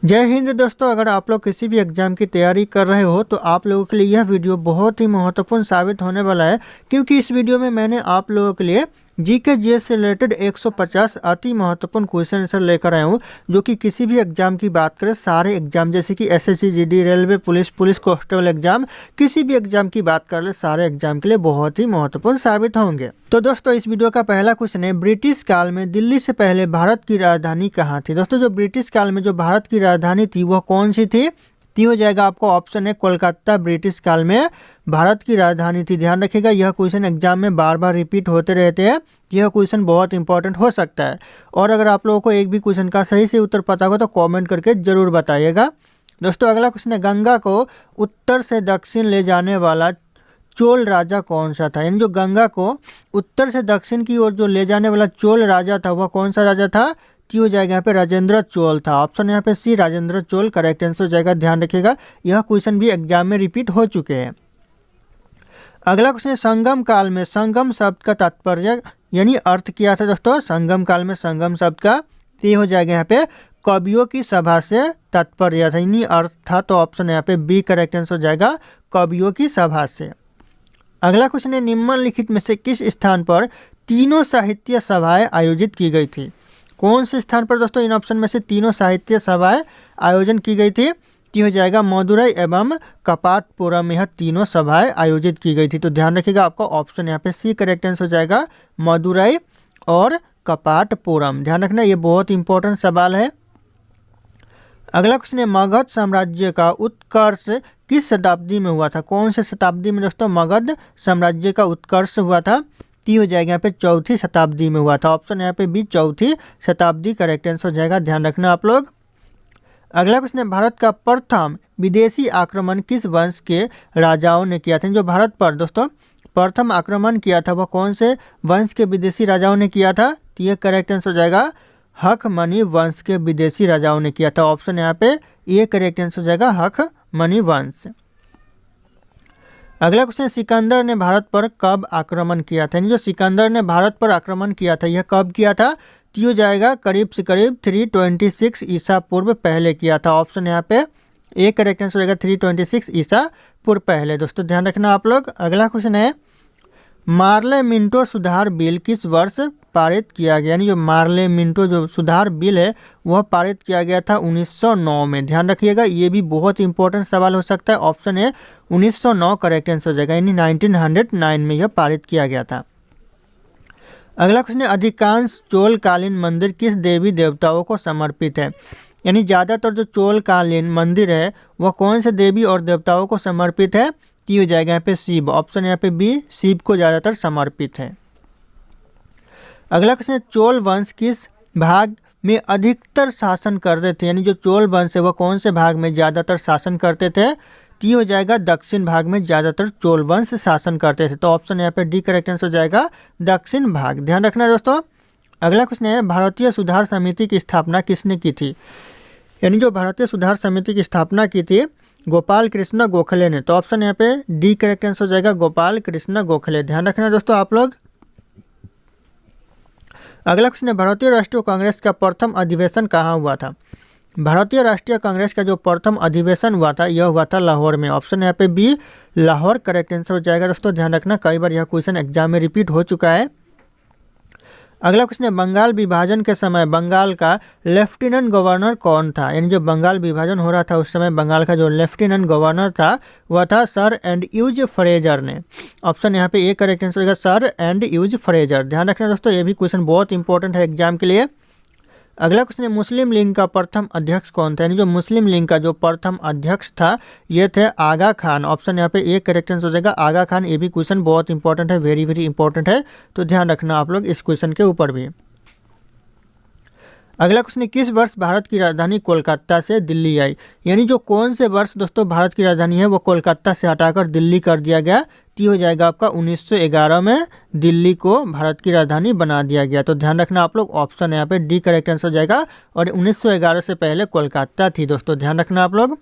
जय हिंद दोस्तों, अगर आप लोग किसी भी एग्जाम की तैयारी कर रहे हो तो आप लोगों के लिए यह वीडियो बहुत ही महत्वपूर्ण साबित होने वाला है, क्योंकि इस वीडियो में मैंने आप लोगों के लिए जीके जीएस से रिलेटेड 150 अति महत्वपूर्ण क्वेश्चन आंसर लेकर आया हूँ, जो कि किसी भी एग्जाम की बात करें, सारे एग्जाम जैसे कि SSC, GD, railway, police constable exam, किसी भी एग्जाम की बात कर ले, सारे एग्जाम के लिए बहुत ही महत्वपूर्ण साबित होंगे। तो दोस्तों, इस वीडियो का पहला क्वेश्चन है, ब्रिटिश काल में दिल्ली से पहले भारत की राजधानी कहाँ थी। दोस्तों, जो ब्रिटिश काल में जो भारत की राजधानी थी वह कौन सी थी? हो जाएगा आपको ऑप्शन है कोलकाता। ब्रिटिश काल में भारत की राजधानी थी। ध्यान रखिएगा, यह क्वेश्चन एग्जाम में बार बार रिपीट होते रहते हैं। यह क्वेश्चन बहुत इंपॉर्टेंट हो सकता है, और अगर आप लोगों को एक भी क्वेश्चन का सही से उत्तर पता हो तो कमेंट करके जरूर बताइएगा। दोस्तों, अगला क्वेश्चन है, गंगा को उत्तर से दक्षिण ले जाने वाला चोल राजा कौन सा था। यानी जो गंगा को उत्तर से दक्षिण की ओर जो ले जाने वाला चोल राजा था वह कौन सा राजा था? हो जाएगा यहाँ पे राजेंद्र चोल था। ऑप्शन यहाँ पे सी, राजेंद्र चोल करेक्ट आंसर हो जाएगा। ध्यान रखिएगा, यह क्वेश्चन भी एग्जाम में रिपीट हो चुके हैं। अगला क्वेश्चन है, संगम काल में संगम शब्द का तात्पर्य यानी अर्थ क्या था। दोस्तों, संगम काल में संगम शब्द का हो जाएगा यहाँ पे कवियों की सभा से तात्पर्य था, यानी अर्थ था। तो ऑप्शन यहाँ पे बी करेक्ट आंसर हो जाएगा, कवियों की सभा से। अगला क्वेश्चन है, निम्नलिखित में से किस स्थान पर तीनों साहित्य सभाएं आयोजित की गई थी। कौन से स्थान पर दोस्तों इन ऑप्शन में से तीनों साहित्य सभाएं आयोजन की गई थी? हो जाएगा मदुरई एवं कपाटपुरम, यह तीनों सभाएं आयोजित की गई थी। तो ध्यान रखिएगा, आपका ऑप्शन यहाँ पे सी करेक्ट आंसर हो जाएगा, मदुरई और कपाटपुरम। ध्यान रखना, ये बहुत इंपॉर्टेंट सवाल है। अगला क्वेश्चन है, मगध साम्राज्य का उत्कर्ष किस शताब्दी में हुआ था। कौन से शताब्दी में दोस्तों मगध साम्राज्य का उत्कर्ष हुआ था? हो जाएगा यहाँ पे चौथी शताब्दी में हुआ था। ऑप्शन यहाँ पे बी, चौथी शताब्दी करेक्ट आंसर हो जाएगा। ध्यान रखना आप लोग। अगला क्वेश्चन है, भारत का प्रथम विदेशी आक्रमण किस वंश के राजाओं ने किया था। जो भारत पर दोस्तों प्रथम आक्रमण किया था वह कौन से वंश के विदेशी राजाओं ने किया था? ये करेक्ट आंसर हो जाएगा, हखमनी वंश के विदेशी राजाओं ने किया था। ऑप्शन यहाँ पे ये करेक्ट आंसर हो जाएगा, हखमनी वंश। अगला क्वेश्चन, सिकंदर ने भारत पर कब आक्रमण किया था। जो सिकंदर ने भारत पर आक्रमण किया था यह कब किया था? हो जाएगा करीब से करीब 326 ईसा पूर्व पहले किया था। ऑप्शन यहाँ पे ए करेक्ट आंसर हो जाएगा, 326 ईसा पूर्व पहले। दोस्तों, ध्यान रखना आप लोग। अगला क्वेश्चन है, मार्ले मिंटो सुधार बिल किस वर्ष पारित किया गया। यानी जो मार्ले मिंटो जो सुधार बिल है वह पारित किया गया था 1909 में। ध्यान रखिएगा, ये भी बहुत इंपॉर्टेंट सवाल हो सकता है। ऑप्शन है 1909 करेक्ट आंसर हो जाएगा, यानी 1909 में यह पारित किया गया था। अगला क्वेश्चन है, अधिकांश चोलकालीन मंदिर किस देवी देवताओं को समर्पित है। यानी ज़्यादातर जो चोलकालीन मंदिर है वह कौन से देवी और देवताओं को समर्पित है? हो जाएगा यहाँ पे शिव। ऑप्शन यहाँ पे बी, शिव को ज़्यादातर समर्पित है। अगला क्वेश्चन है, चोल वंश किस भाग में अधिकतर शासन करते थे। यानी जो चोल वंश है वह कौन से भाग में ज़्यादातर शासन करते थे? हो जाएगा दक्षिण भाग में ज़्यादातर चोल वंश शासन करते थे। तो ऑप्शन यहाँ पे डी करेक्ट आंसर हो जाएगा, दक्षिण भाग। ध्यान रखना दोस्तों। अगला क्वेश्चन है, भारतीय सुधार समिति की स्थापना किसने की थी। यानी जो भारतीय सुधार समिति की स्थापना की थी गोपाल कृष्ण गोखले ने। तो ऑप्शन यहाँ पे डी करेक्ट आंसर हो जाएगा, गोपाल कृष्ण गोखले। ध्यान रखना दोस्तों आप लोग। अगला क्वेश्चन है, भारतीय राष्ट्रीय कांग्रेस का प्रथम अधिवेशन कहाँ हुआ था। भारतीय राष्ट्रीय कांग्रेस का जो प्रथम अधिवेशन हुआ था यह हुआ था लाहौर में। ऑप्शन यहाँ पे बी, लाहौर करेक्ट आंसर हो जाएगा। दोस्तों, ध्यान रखना, कई बार यह क्वेश्चन एग्जाम में रिपीट हो चुका है। अगला क्वेश्चन है, बंगाल विभाजन के समय बंगाल का लेफ्टिनेंट गवर्नर कौन था। यानी जो बंगाल विभाजन हो रहा था उस समय बंगाल का जो लेफ्टिनेंट गवर्नर था वह था सर एंड्रयूज फ्रेजर ने। ऑप्शन यहाँ पे ए करेक्ट आंसर होगा, सर एंड्रयूज फ्रेजर। ध्यान रखना दोस्तों, ये भी क्वेश्चन बहुत इंपॉर्टेंट है एग्जाम के लिए। अगला क्वेश्चन है, मुस्लिम लीग का प्रथम अध्यक्ष कौन था। यानी जो मुस्लिम लीग का जो प्रथम अध्यक्ष था ये थे आगा खान। ऑप्शन यहाँ पे ए करेक्ट आंसर हो जाएगा, आगा खान। ये भी क्वेश्चन बहुत इंपॉर्टेंट है, वेरी वेरी इंपॉर्टेंट है। तो ध्यान रखना आप लोग इस क्वेश्चन के ऊपर भी। अगला क्वेश्चन है, किस वर्ष भारत की राजधानी कोलकाता से दिल्ली आई। यानी जो कौन से वर्ष दोस्तों भारत की राजधानी है वो कोलकाता से हटाकर दिल्ली कर दिया गया। हो जाएगा आपका 1911 में दिल्ली को भारत की राजधानी बना दिया गया। तो ध्यान रखना आप लोग, ऑप्शन यहाँ पे डी करेक्ट आंसर हो जाएगा, और 1911 से पहले कोलकाता थी। दोस्तों, ध्यान रखना आप लोग।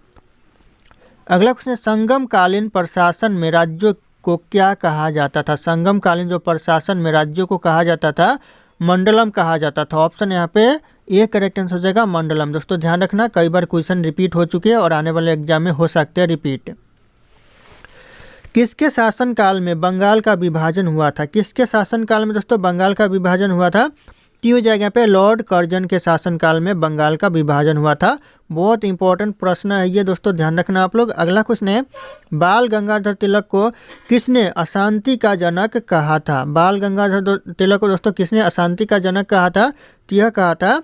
अगला क्वेश्चन है, संगम कालीन प्रशासन में राज्यों को क्या कहा जाता था। संगम कालीन जो प्रशासन में राज्यों को कहा जाता था मंडलम कहा जाता था। ऑप्शन यहाँ पे ये करेक्ट आंसर हो जाएगा मंडलम। दोस्तों ध्यान रखना, कई बार क्वेश्चन रिपीट हो चुके हैं और आने वाले एग्जाम में हो सकते हैं रिपीट। किसके शासनकाल में बंगाल का विभाजन हुआ था? किसके शासनकाल में दोस्तों बंगाल का विभाजन हुआ था? हो जाएगा यहाँ पे लॉर्ड कर्जन के शासनकाल में बंगाल का विभाजन हुआ था। बहुत इंपॉर्टेंट प्रश्न है ये दोस्तों, ध्यान रखना आप लोग। अगला क्वेश्चन है, बाल गंगाधर तिलक को किसने अशांति का जनक कहा था? बाल गंगाधर तिलक को दोस्तों किसने अशांति का जनक कहा था? तो यह कहा था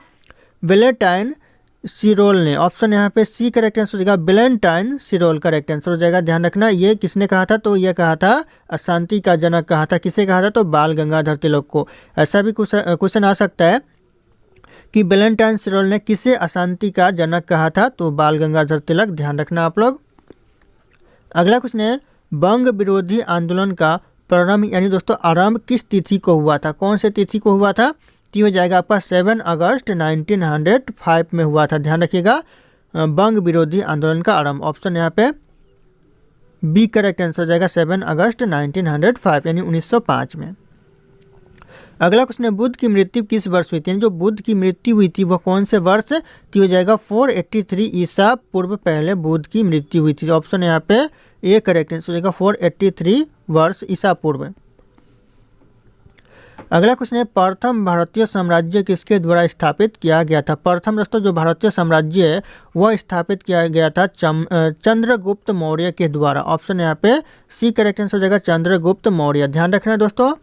वेलेंटाइन सिरोल ने। ऑप्शन यहाँ पे सी करेक्ट आंसर हो जाएगा, वेलेंटाइन सिरोल करेक्ट आंसर हो जाएगा। ध्यान रखना, ये किसने कहा था? तो ये कहा था अशांति का जनक कहा था। किसे कहा था? तो बाल गंगाधर तिलक को। ऐसा भी क्वेश्चन आ सकता है कि वेलेंटाइन सिरोल ने किसे अशांति का जनक कहा था? तो बाल गंगाधर तिलक। ध्यान रखना आप लोग। अगला क्वेश्चन है, बंग विरोधी आंदोलन का प्रारंभ यानी दोस्तों आरंभ किस तिथि को हुआ था? कौन से तिथि को हुआ था? तो हो जाएगा आपका 7 अगस्त 1905 में हुआ था। ध्यान रखिएगा, बंग विरोधी आंदोलन का आरंभ। ऑप्शन यहाँ पे बी करेक्ट आंसर हो जाएगा, 7 अगस्त 1905 यानी 1905 में। अगला क्वेश्चन है, बुद्ध की मृत्यु किस वर्ष हुई थी? जो बुद्ध की मृत्यु हुई थी वह कौन से वर्ष? तो हो जाएगा 483 ईसा पूर्व पहले बुद्ध की मृत्यु हुई थी। ऑप्शन यहाँ पे ए करेक्ट आंसर हो जाएगा, 483 वर्ष ईसा पूर्व। अगला क्वेश्चन है, प्रथम भारतीय साम्राज्य किसके द्वारा स्थापित किया गया था? प्रथम दोस्तों जो भारतीय साम्राज्य है वह स्थापित किया गया था चंद्रगुप्त मौर्य के द्वारा। ऑप्शन यहाँ पे सी करेक्ट आंसर हो जाएगा, चंद्रगुप्त मौर्य। ध्यान रखना दोस्तों।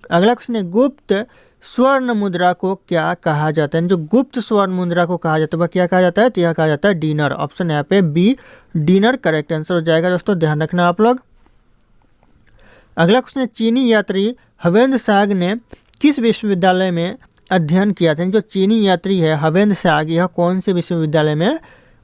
अगला क्वेश्चन है, गुप्त स्वर्ण मुद्रा को क्या कहा जाता है? जो गुप्त स्वर्ण मुद्रा को कहा जाता है वह क्या कहा जाता है? तो यह कहा जाता है डिनर। ऑप्शन यहाँ पे बी डिनर करेक्ट आंसर हो जाएगा दोस्तों, ध्यान रखना आप लोग। अगला क्वेश्चन है, चीनी यात्री हवेंद्र साग ने किस विश्वविद्यालय में अध्ययन किया था? जो चीनी यात्री है हवेंद्र साग, यह कौन से विश्वविद्यालय में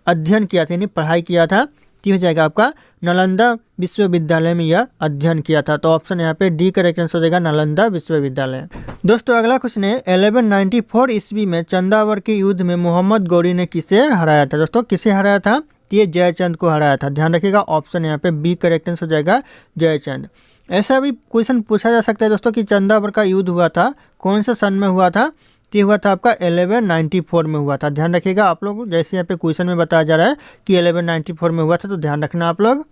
अध्ययन किया था यानी पढ़ाई किया था? तो हो जाएगा आपका नालंदा विश्वविद्यालय में यह अध्ययन किया था। तो ऑप्शन यहाँ पे डी करेक्ट आंसर हो जाएगा, नालंदा विश्वविद्यालय। दोस्तों अगला क्वेश्चन है, 1194 ईस्वी में चंदावर के युद्ध में मोहम्मद गौरी ने किसे हराया था? दोस्तों किसे हराया था? ये जयचंद को हराया था। ध्यान रखिएगा, ऑप्शन यहाँ पे बी करेक्ट आंसर हो जाएगा, जयचंद। ऐसा भी क्वेश्चन पूछा जा सकता है दोस्तों कि चंदावर का युद्ध हुआ था कौन से सन में हुआ था? तो हुआ था आपका 1194 में हुआ था। ध्यान रखिएगा आप लोग, जैसे यहाँ पे क्वेश्चन में बताया जा रहा है कि 1194 में हुआ था, तो ध्यान रखना आप लोग।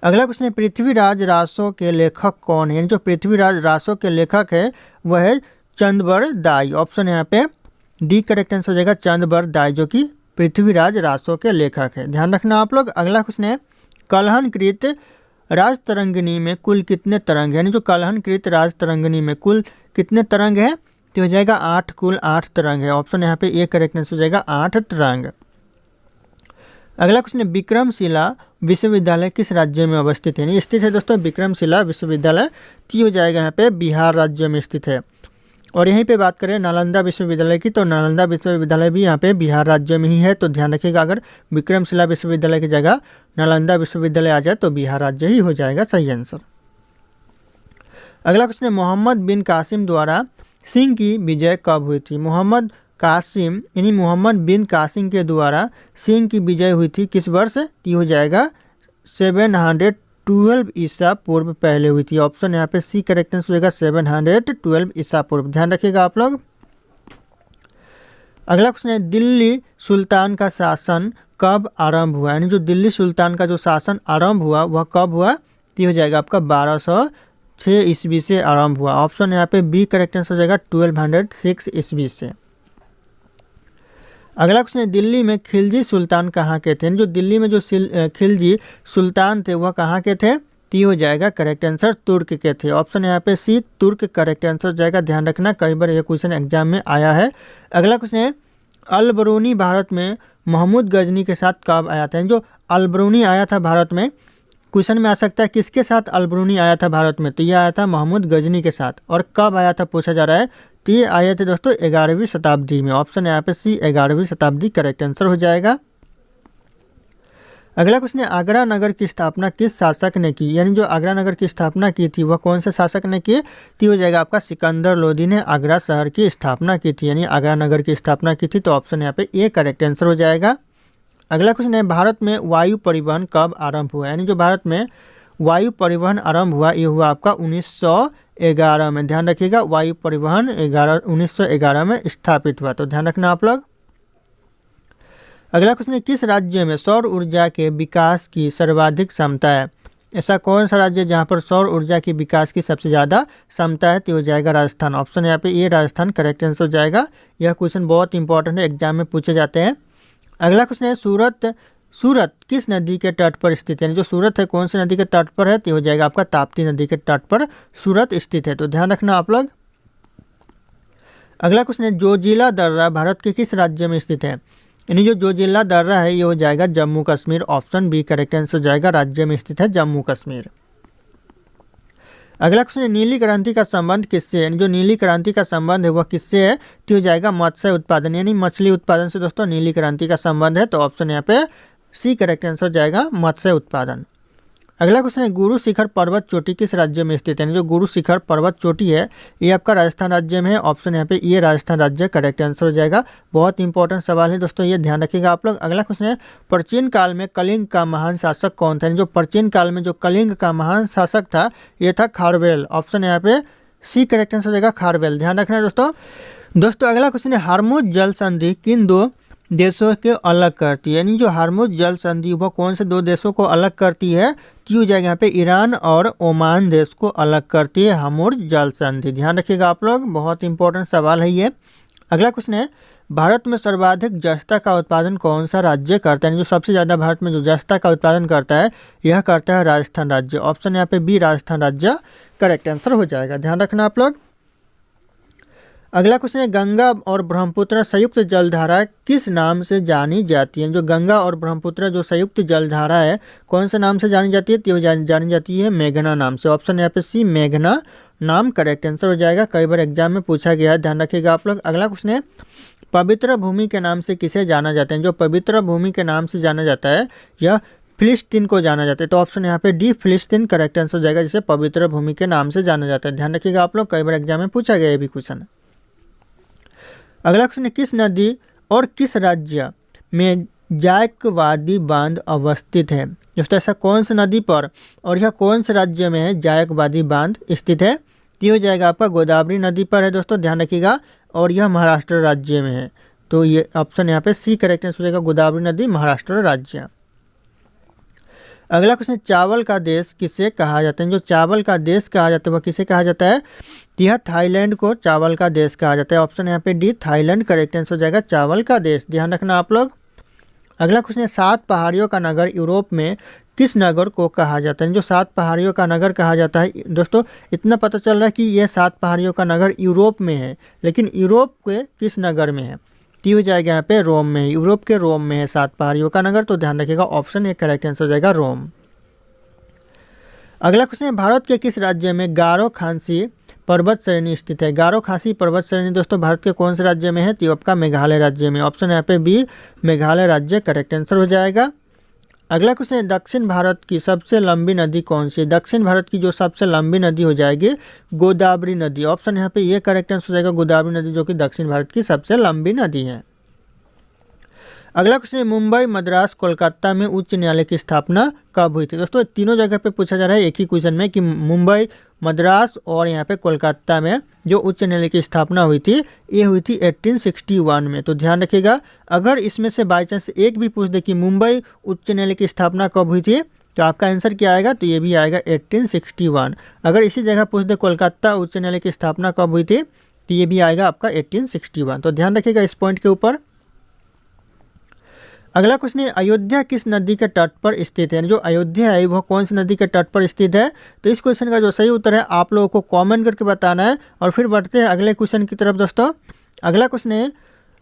अगला क्वेश्चन है, पृथ्वीराज रासो के लेखक कौन है? जो पृथ्वीराज रासो के लेखक है वह है चंदबर दाई। ऑप्शन यहाँ पे डी करेक्ट आंसर हो जाएगा, चंदबर दाई, जो कि पृथ्वीराज रासो के लेखक है। ध्यान रखना आप लोग। अगला क्वेश्चन है, कलहनकृत राजतरंगिणी में कुल कितने तरंग है? यानी जो कलहनकृत राजतरंगिणी में कुल कितने तरंग है? तो हो जाएगा 8, कुल 8 तरंग है। ऑप्शन यहाँ पे ए करेक्ट आंसर हो जाएगा, 8 तरंग। अगला क्वेश्चन है, विक्रमशिला विश्वविद्यालय किस राज्य में अवस्थित है? यानी स्थित है दोस्तों विक्रमशिला विश्वविद्यालय, तो हो जाएगा यहाँ पे बिहार राज्य में स्थित है। और यहीं पे बात करें नालंदा विश्वविद्यालय की, तो नालंदा विश्वविद्यालय भी यहाँ पे बिहार राज्य में ही है। तो ध्यान रखिएगा, अगर विक्रमशिला विश्वविद्यालय की जगह नालंदा विश्वविद्यालय आ जाए तो बिहार राज्य ही हो जाएगा सही आंसर। अगला क्वेश्चन है, मोहम्मद बिन कासिम द्वारा सिंह की विजय कब हुई थी? मोहम्मद कासिम यानी मोहम्मद बिन कासिम के द्वारा सिंह की विजय हुई थी किस वर्ष? ये हो जाएगा 712 ईसा पूर्व पहले हुई थी। ऑप्शन यहाँ पे सी करेक्ट आंसर होगा, 712 ईसा पूर्व। ध्यान रखिएगा आप लोग। अगला क्वेश्चन है, दिल्ली सुल्तान का शासन कब आरंभ हुआ? यानी जो दिल्ली सुल्तान का जो शासन आरंभ हुआ वह कब हुआ? ये हो जाएगा आपका 1206 ईस्वी से आरंभ हुआ। ऑप्शन यहाँ पे बी करेक्ट आंसर हो जाएगा, 1206 ईस्वी से। अगला क्वेश्चन है, दिल्ली में खिलजी सुल्तान कहाँ के थे? जो दिल्ली में जो खिलजी सुल्तान थे वह कहाँ के थे? तो हो जाएगा करेक्ट आंसर तुर्क के थे। ऑप्शन यहाँ पे सी तुर्क करेक्ट आंसर हो जाएगा। ध्यान रखना, कई बार यह क्वेश्चन एग्जाम में आया है। अगला क्वेश्चन है, अलबरूनी भारत में महमूद गजनी के साथ कब आया था? जो अलबरूनी आया था भारत में, क्वेश्चन में आ सकता है किसके साथ अलबरूनी आया था भारत में? तो ये आया था महमूद गजनी के साथ। और कब आया था पूछा जा रहा है, तो ये आए थे दोस्तों 11वीं शताब्दी में। ऑप्शन यहाँ पे सी 11वीं शताब्दी करेक्ट आंसर हो जाएगा। अगला क्वेश्चन है, आगरा नगर की स्थापना किस शासक ने की? यानी जो आगरा नगर की स्थापना की थी वह कौन से शासक ने की? तो हो जाएगा आपका सिकंदर लोदी ने आगरा शहर की स्थापना की थी, यानी आगरा नगर की स्थापना की थी। तो ऑप्शन यहाँ पे ए करेक्ट आंसर हो जाएगा। अगला क्वेश्चन है, भारत में वायु परिवहन कब आरंभ हुआ? यानी जो भारत में वायु परिवहन आरंभ हुआ ये हुआ आपका 1911 में, ध्यान रखिएगा, वायु परिवहन 1911 में स्थापित हुआ, तो ध्यान रखना आप लोग। अगला क्वेश्चन है, किस राज्य में सौर ऊर्जा के विकास की सर्वाधिक क्षमता है? ऐसा कौन सा राज्य है जहाँ पर सौर ऊर्जा की विकास की सबसे ज़्यादा क्षमता है? तो हो जाएगा राजस्थान। ऑप्शन यहाँ पे ये राजस्थान करेक्ट आंसर हो जाएगा। यह क्वेश्चन बहुत इंपॉर्टेंट है, एग्जाम में पूछे जाते हैं। अगला क्वेश्चन है, सूरत किस नदी के तट पर स्थित है? जो सूरत है कौन सी नदी के तट पर है? तो हो जाएगा आपका ताप्ती नदी के तट पर सूरत स्थित है, तो ध्यान रखना आप लोग। अगला क्वेश्चन है, जोजिला दर्रा भारत के किस राज्य में स्थित है? यानी जो जोजिला दर्रा है ये हो जाएगा Jammu Kashmir. Option B correct answer हो जाएगा, राज्य में स्थित है जम्मू कश्मीर। अगला क्वेश्चन है, नीली क्रांति का संबंध किससे है? जो नीली क्रांति का संबंध है वह किससे है? तो हो जाएगा मत्स्य उत्पादन, यानी मछली उत्पादन से दोस्तों नीली क्रांति का संबंध है, तो ऑप्शन यहाँ पे सी करेक्ट आंसर हो जाएगा, मत्स्य उत्पादन। अगला क्वेश्चन है, गुरु शिखर पर्वत चोटी किस राज्य में स्थित है? जो गुरु शिखर पर्वत चोटी है ये आपका राजस्थान राज्य में है। ऑप्शन यहाँ पे ये राजस्थान राज्य करेक्ट आंसर हो जाएगा। बहुत इंपॉर्टेंट सवाल है दोस्तों, ये ध्यान रखिएगा आप लोग। अगला क्वेश्चन है, प्राचीन काल में कलिंग का महान शासक कौन था? जो प्राचीन काल में जो कलिंग का महान शासक था ये था खारवेल। ऑप्शन यहाँ पे सी करेक्ट आंसर हो जाएगा, खारवेल। ध्यान रखना है दोस्तों। अगला क्वेश्चन है, हार्मुज जल संधि किन दो देशों के अलग करती है? यानी जो हार्मुज जल संधि वह कौन से दो देशों को अलग करती है? तो हो जाएगा यहाँ पे ईरान और ओमान देश को अलग करती है हार्मुज जल संधि। ध्यान रखिएगा आप लोग, बहुत इंपॉर्टेंट सवाल है ये। अगला क्वेश्चन है, भारत में सर्वाधिक जस्ता का उत्पादन कौन सा राज्य करता है? जो सबसे ज़्यादा भारत में जो जस्ता का उत्पादन करता है यह करता है राजस्थान राज्य। ऑप्शन यहाँ पे बी राजस्थान राज्य करेक्ट आंसर हो जाएगा। ध्यान रखना आप लोग। अगला क्वेश्चन है, गंगा और ब्रह्मपुत्र संयुक्त जलधारा किस नाम से जानी जाती है? जो गंगा और ब्रह्मपुत्र जो संयुक्त जलधारा है कौन से नाम से जानी जाती है? तो जानी जाती है मेघना नाम से। ऑप्शन यहाँ पे सी मेघना नाम करेक्ट आंसर हो जाएगा। कई बार एग्जाम में पूछा गया है, ध्यान रखिएगा आप लोग। अगला क्वेश्चन है, पवित्र भूमि के नाम से किसे जाना जाता है? जो पवित्र भूमि के नाम से जाना जाता है यह फिलिस्तीन को जाना जाता है, तो ऑप्शन यहाँ पे डी फिलिस्तीन करेक्ट आंसर हो जाएगा, जिसे पवित्र भूमि के नाम से जाना जाता है। ध्यान रखिएगा आप लोग, कई बार एग्जाम में पूछा गया है भी क्वेश्चन। अगला क्वेश्चन है, किस नदी और किस राज्य में जायकवादी बांध अवस्थित है? दोस्तों ऐसा कौन सी नदी पर और यह कौन से राज्य में है जायकवादी बांध स्थित है? ये हो जाएगा आपका गोदावरी नदी पर है दोस्तों, ध्यान रखिएगा, और यह महाराष्ट्र राज्य में है, तो ये ऑप्शन यहाँ पे सी करेक्ट आंसर हो जाएगा, गोदावरी नदी महाराष्ट्र राज्य। अगला क्वेश्चन, चावल का देश किसे कहा जाता है? जो चावल का देश कहा जाता है वह किसे कहा जाता है? यह थाईलैंड को चावल का देश कहा जाता है। ऑप्शन यहाँ पे डी थाईलैंड करेक्ट आंसर हो जाएगा, चावल का देश। ध्यान रखना आप लोग। अगला क्वेश्चन है, 7 पहाड़ियों का नगर यूरोप में किस नगर को कहा जाता है? जो 7 पहाड़ियों का नगर कहा जाता है दोस्तों, इतना पता चल रहा है कि यह 7 पहाड़ियों का नगर यूरोप में है, लेकिन यूरोप के किस नगर में है? तो हो जाएगा यहाँ पे रोम में, यूरोप के रोम में है 7 पहाड़ियों का नगर, तो ध्यान रखिएगा ऑप्शन ए करेक्ट आंसर हो जाएगा, रोम। अगला क्वेश्चन है, भारत के किस राज्य में गारो खासी पर्वत श्रेणी स्थित है? गारो खासी पर्वत श्रेणी दोस्तों भारत के कौन से राज्य में है? तो आपका मेघालय राज्य में। ऑप्शन यहाँ पे बी मेघालय राज्य करेक्ट आंसर हो जाएगा। अगला क्वेश्चन है, दक्षिण भारत की सबसे लंबी नदी कौन सी है? दक्षिण भारत की जो सबसे लंबी नदी हो जाएगी गोदावरी नदी। ऑप्शन यहाँ पे ये करेक्ट आंसर हो जाएगा, गोदावरी नदी, जो कि दक्षिण भारत की सबसे लंबी नदी है। अगला क्वेश्चन है, मुंबई, मद्रास, कोलकाता में उच्च न्यायालय की स्थापना कब हुई थी? दोस्तों तीनों जगह पे पूछा जा रहा है एक ही क्वेश्चन में कि मुंबई, मद्रास और यहाँ पे कोलकाता में जो उच्च न्यायालय की स्थापना हुई थी ये हुई थी 1861 में। तो ध्यान रखिएगा, अगर इसमें से बाई चांस एक भी पूछ दे कि मुंबई उच्च न्यायालय की स्थापना कब हुई थी, तो आपका आंसर क्या आएगा? तो ये भी आएगा 1861। अगर इसी जगह पूछ दे कोलकाता उच्च न्यायालय की स्थापना कब हुई थी, तो ये भी आएगा आपका 1861। तो ध्यान रखिएगा इस पॉइंट के ऊपर। अगला क्वेश्चन है, अयोध्या किस नदी के तट पर स्थित है? जो अयोध्या है वह कौन सी नदी के तट पर स्थित है? तो इस क्वेश्चन का जो सही उत्तर है आप लोगों को कमेंट करके बताना है। और फिर बढ़ते हैं अगले क्वेश्चन की तरफ दोस्तों। अगला क्वेश्चन है,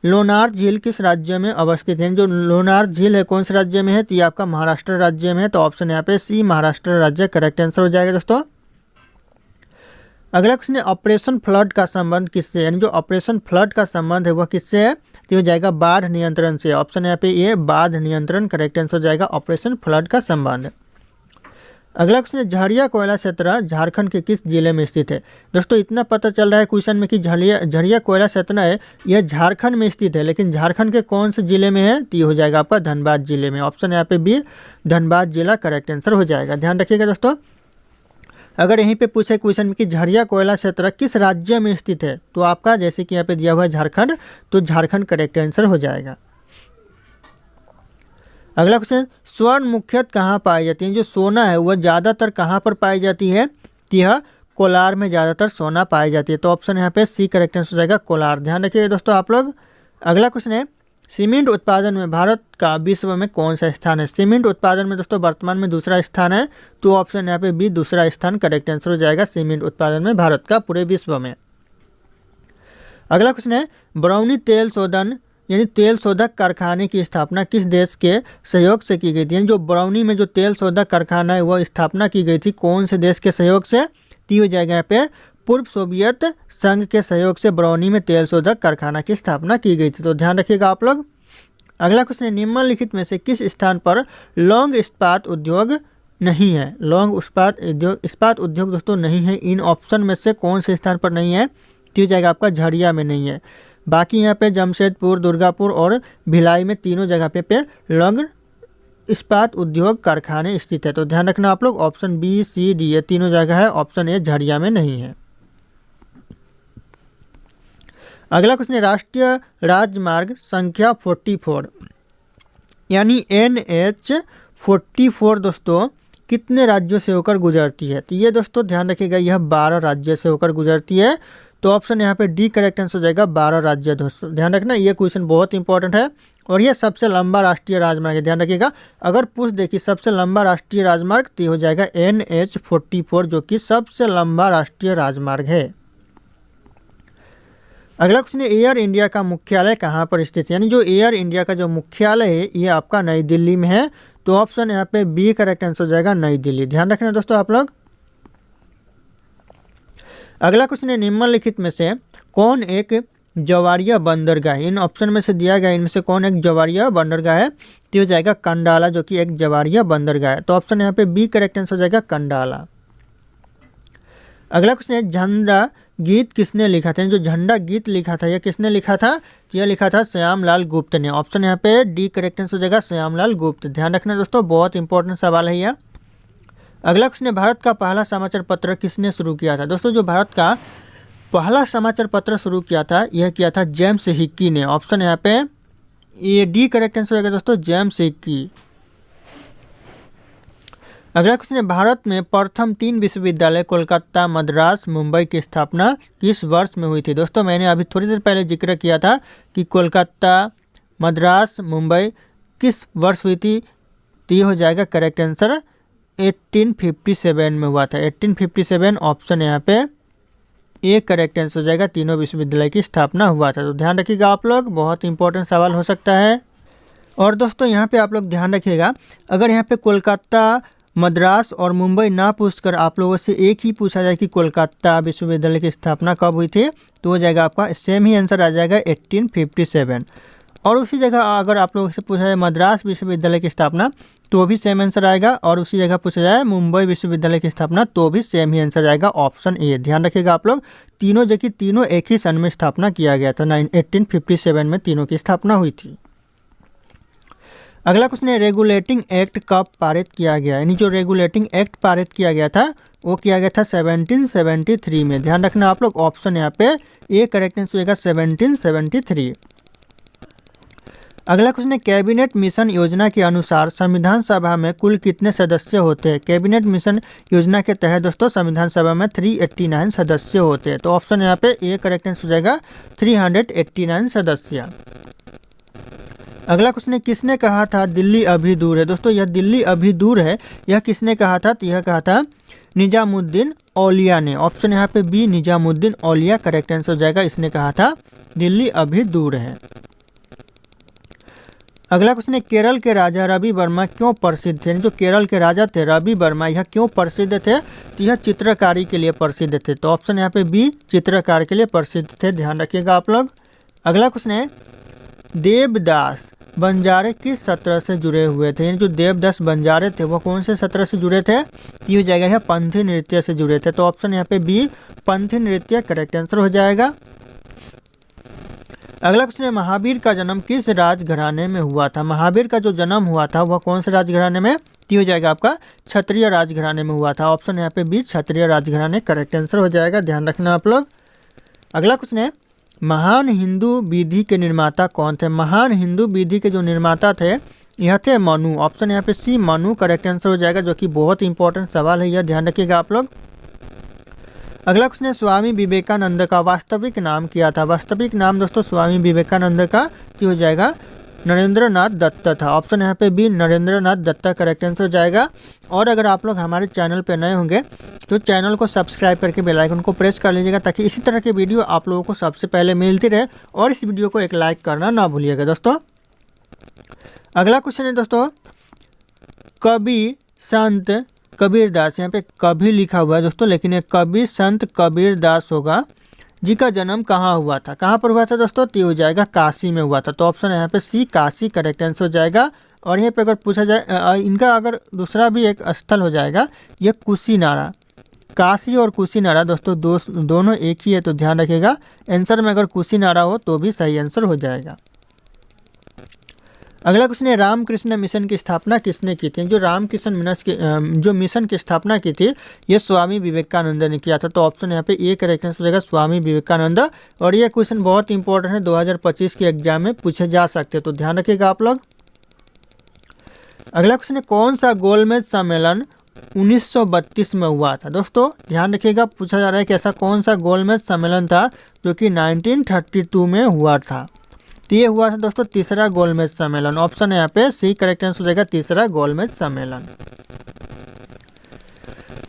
लोनार झील किस राज्य में अवस्थित है? जो लोनार झील है कौन से राज्य में है? तो ये आपका महाराष्ट्र राज्य में है, तो ऑप्शन यहाँ पे सी महाराष्ट्र राज्य करेक्ट आंसर हो जाएगा दोस्तों। अगला क्वेश्चन है, ऑपरेशन फ्लड का संबंध किससे? यानी जो ऑपरेशन फ्लड का संबंध है वह किससे है? तो हो जाएगा बाढ़ नियंत्रण से। ऑप्शन यहाँ पे ये बाढ़ नियंत्रण करेक्ट आंसर हो जाएगा, ऑपरेशन फ्लड का संबंध। अगला क्वेश्चन है, झरिया कोयला क्षेत्र झारखंड के किस जिले में स्थित है? दोस्तों इतना पता चल रहा है क्वेश्चन में कि झरिया कोयला क्षेत्र है यह झारखंड में स्थित है, लेकिन झारखंड के कौन से जिले में है? तो ये हो जाएगा आपका धनबाद जिले में। ऑप्शन यहाँ पे बी धनबाद जिला करेक्ट आंसर हो जाएगा। ध्यान रखिएगा दोस्तों। अगर यहीं पे पूछे क्वेश्चन में कि झरिया कोयला क्षेत्र किस राज्य में स्थित है, तो आपका जैसे कि यहाँ पे दिया हुआ है झारखंड, तो झारखंड करेक्ट आंसर हो जाएगा। अगला क्वेश्चन, स्वर्ण मुख्यतः कहाँ पाई जाती है? जो सोना है वह ज़्यादातर कहाँ पर पाई जाती है? यह कोलार में ज़्यादातर सोना पाई जाती है। तो ऑप्शन यहाँ पे सी करेक्ट आंसर हो जाएगा, कोलार। ध्यान रखिए दोस्तों आप लोग। अगला क्वेश्चन है, सीमेंट उत्पादन में भारत का विश्व में कौन सा स्थान है? सीमेंट उत्पादन में दोस्तों वर्तमान में दूसरा स्थान है, तो ऑप्शन यहाँ पे बी दूसरा स्थान करेक्ट आंसर हो जाएगा सीमेंट उत्पादन में भारत का पूरे विश्व में। अगला क्वेश्चन है, बरौनी तेल शोधन यानी तेल शोधक कारखाने की स्थापना किस देश के सहयोग से की गई थी? जो बरौनी में जो तेल शोधक कारखाना है वह स्थापना की गई थी कौन से देश के सहयोग से? हो जाएगा यहाँ पे पूर्व सोवियत संघ के सहयोग से बरौनी में तेल शोधक कारखाना की स्थापना की गई थी। तो ध्यान रखिएगा आप लोग। अगला क्वेश्चन है, निम्नलिखित में से किस स्थान पर लौंग इस्पात उद्योग नहीं है? लौंग इस्पात उद्योग दोस्तों नहीं है। इन ऑप्शन में से कौन से स्थान पर नहीं है? तो हो जाएगा आपका झरिया में नहीं है। बाकी यहाँ पे जमशेदपुर, दुर्गापुर और भिलाई में तीनों जगह पे लौंग इस्पात उद्योग कारखाने स्थित है। तो ध्यान रखना आप लोग, ऑप्शन बी सी डी ये तीनों जगह है, ऑप्शन ए झरिया में नहीं है। अगला क्वेश्चन है, राष्ट्रीय राजमार्ग संख्या 44 यानी NH44 दोस्तों कितने राज्यों से होकर गुजरती है? तो ये दोस्तों ध्यान रखिएगा, यह 12 राज्य से होकर गुजरती है। तो ऑप्शन यहाँ पे डी करेक्ट आंसर हो जाएगा, 12 राज्य। दोस्तों ध्यान रखना, ये क्वेश्चन बहुत इंपॉर्टेंट है और ये सबसे लंबा राष्ट्रीय राजमार्ग है। ध्यान रखिएगा, अगर पूछ देखिए सबसे लंबा राष्ट्रीय राजमार्ग तो हो जाएगा NH44 जो कि सबसे लंबा राष्ट्रीय राजमार्ग है। अगला क्वेश्चन है, एयर इंडिया का मुख्यालय कहाँ पर स्थित है? यानी जो एयर इंडिया का जो मुख्यालय है ये आपका नई दिल्ली में है। तो ऑप्शन यहाँ पे बी करेक्ट आंसर हो जाएगा, नई दिल्ली। ध्यान रखना दोस्तों आप लोग। अगला क्वेश्चन है, निम्नलिखित में से कौन एक जवारिया बंदरगाह? इन ऑप्शन में से दिया गया इनमें से कौन एक जवारिया बंदरगाह है? तो हो जाएगा कंडाला जो कि एक जवारिया बंदरगाह है। तो ऑप्शन यहाँ पे बी करेक्ट आंसर हो जाएगा, कंडाला। अगला क्वेश्चन है, झंडा गीत किसने लिखा था? जो झंडा गीत लिखा था यह किसने लिखा था? यह लिखा था श्यामलाल गुप्त ने। ऑप्शन यहाँ पे डी करेक्ट आंसर हो जाएगा, श्यामलाल गुप्त। ध्यान रखना दोस्तों, बहुत इंपॉर्टेंट सवाल है यह। अगला क्वेश्चन है, भारत का पहला समाचार पत्र किसने शुरू किया था? दोस्तों जो भारत का पहला समाचार पत्र शुरू किया था यह किया था जेम्स हिक्की ने। ऑप्शन यहाँ पे ये डी करेक्ट आंसर होगा दोस्तों, जेम्स हिक्की। अगला क्वेश्चन है, भारत में प्रथम 3 विश्वविद्यालय कोलकाता, मद्रास, मुंबई की स्थापना किस वर्ष में हुई थी? दोस्तों मैंने अभी थोड़ी देर पहले जिक्र किया था कि कोलकाता, मद्रास, मुंबई किस वर्ष हुई थी? तो ये हो जाएगा करेक्ट आंसर 1857 में हुआ था। 1857 ऑप्शन यहाँ पे ए करेक्ट आंसर हो जाएगा, तीनों विश्वविद्यालय की स्थापना हुआ था। तो ध्यान रखिएगा आप लोग, बहुत इंपॉर्टेंट सवाल हो सकता है। और दोस्तों यहाँ पे आप लोग ध्यान रखिएगा, अगर यहाँ पे कोलकाता, मद्रास और मुंबई ना पूछकर आप लोगों से एक ही पूछा जाए कि कोलकाता विश्वविद्यालय की स्थापना कब हुई थी, तो हो जाएगा आपका सेम ही आंसर आ जाएगा 1857। और उसी जगह अगर आप लोगों से पूछा जाए मद्रास विश्वविद्यालय की स्थापना तो भी सेम आंसर आएगा, और उसी जगह पूछा जाए मुंबई विश्वविद्यालय की स्थापना तो भी सेम ही आंसर आएगा, ऑप्शन ए। ध्यान रखिएगा आप लोग, तीनों जबकि तीनों एक ही सन में स्थापना किया गया था। 1857 में तीनों की स्थापना हुई थी। अगला क्वेश्चन है, रेगुलेटिंग एक्ट कब पारित किया गया? यानी जो रेगुलेटिंग एक्ट पारित किया गया था वो किया गया था 1773 में। ध्यान रखना आप लोग, ऑप्शन यहाँ पे ए करेक्ट आंसर होगा 1773। अगला क्वेश्चन है, कैबिनेट मिशन योजना के अनुसार संविधान सभा में कुल कितने सदस्य होते हैं? कैबिनेट मिशन योजना के तहत दोस्तों संविधान सभा में 389 सदस्य होते हैं। तो ऑप्शन यहाँ पे ए करेक्ट आंसर हो जाएगा 389 सदस्य। अगला क्वेश्चन है, किसने कहा था दिल्ली अभी दूर है? दोस्तों यह दिल्ली अभी दूर है, यह किसने कहा था? तो यह कहा था निजामुद्दीन औलिया ने। ऑप्शन यहाँ पे बी निजामुद्दीन औलिया करेक्ट आंसर हो जाएगा, इसने कहा था दिल्ली अभी दूर है। अगला क्वेश्चन है, केरल के राजा रवि वर्मा क्यों प्रसिद्ध थे? जो केरल के राजा थे रवि वर्मा, यह क्यों प्रसिद्ध थे? तो यह चित्रकारी के लिए प्रसिद्ध थे। तो ऑप्शन यहाँ पे बी चित्रकार के लिए प्रसिद्ध थे। ध्यान रखिएगा आप लोग। अगला क्वेश्चन है, देवदास बंजारे किस सत्र से जुड़े हुए थे? यानी जो देवदास बंजारे थे वो कौन से सत्र से जुड़े थे? ये हो जाएगा यह पंथी नृत्य से जुड़े थे। तो ऑप्शन यहाँ पे बी पंथी नृत्य करेक्ट आंसर हो जाएगा। अगला क्वेश्चन है, महावीर का जन्म किस राजघराने में हुआ था? महावीर का जो जन्म हुआ था वह कौन से राजघराने में? ती हो जाएगा आपका क्षत्रिय राजघराने में हुआ था। ऑप्शन यहाँ पे बी क्षत्रिय राजघराने करेक्ट आंसर हो जाएगा, ध्यान रखना आप लोग। अगला क्वेश्चन है महान हिंदू विधि के निर्माता कौन थे? महान हिंदू विधि के जो निर्माता थे यह थे मनु। ऑप्शन यहाँ पे सी मनु करेक्ट आंसर हो जाएगा, जो कि बहुत इंपॉर्टेंट सवाल है, यह ध्यान रखिएगा आप लोग। अगला क्वेश्चन है स्वामी विवेकानंद का वास्तविक नाम क्या था? वास्तविक नाम दोस्तों स्वामी विवेकानंद का हो जाएगा नरेंद्र नाथ दत्ता था। ऑप्शन यहाँ पे बी नरेंद्र नाथ दत्ता करेक्ट आंसर हो जाएगा। और अगर आप लोग हमारे चैनल पे नए होंगे तो चैनल को सब्सक्राइब करके बेल आइकन को प्रेस कर लीजिएगा, ताकि इसी तरह के वीडियो आप लोगों को सबसे पहले मिलती रहे। और इस वीडियो को एक लाइक करना ना भूलिएगा दोस्तों। अगला क्वेश्चन है दोस्तों कवि संत कबीरदास, यहाँ पे कभी लिखा हुआ है दोस्तों, लेकिन ये कवि संत कबीरदास होगा, जी का जन्म कहाँ हुआ था? कहाँ पर हुआ था दोस्तों? तो हो जाएगा काशी में हुआ था। तो ऑप्शन यहाँ पे सी काशी करेक्ट आंसर हो जाएगा। और यहाँ पे अगर पूछा जाए इनका अगर दूसरा भी एक स्थल हो जाएगा, ये कुशीनारा। काशी और कुशीनारा दोस्तों दोनों एक ही है, तो ध्यान रखिएगा। आंसर में अगर कुशीनारा हो तो भी सही आंसर हो जाएगा। अगला क्वेश्चन है रामकृष्ण मिशन की स्थापना किसने की थी? जो रामकृष्ण जो मिशन की स्थापना की थी ये स्वामी विवेकानंद ने किया था। तो ऑप्शन यहाँ पे ए करेक्ट आंसर हो जाएगा स्वामी विवेकानंद। और ये क्वेश्चन बहुत इंपॉर्टेंट है, 2025 के एग्जाम में पूछे जा सकते हैं, तो ध्यान रखिएगा आप लोग। अगला क्वेश्चन है कौन सा गोलमेज सम्मेलन 1932 में हुआ था? दोस्तों ध्यान रखिएगा, पूछा जा रहा है कि ऐसा कौन सा गोलमेज सम्मेलन था जो कि 1932 में हुआ था? तो ये हुआ था दोस्तों तीसरा गोलमेज सम्मेलन। ऑप्शन है यहाँ पे सी करेक्ट आंसर हो जाएगा तीसरा गोलमेज सम्मेलन।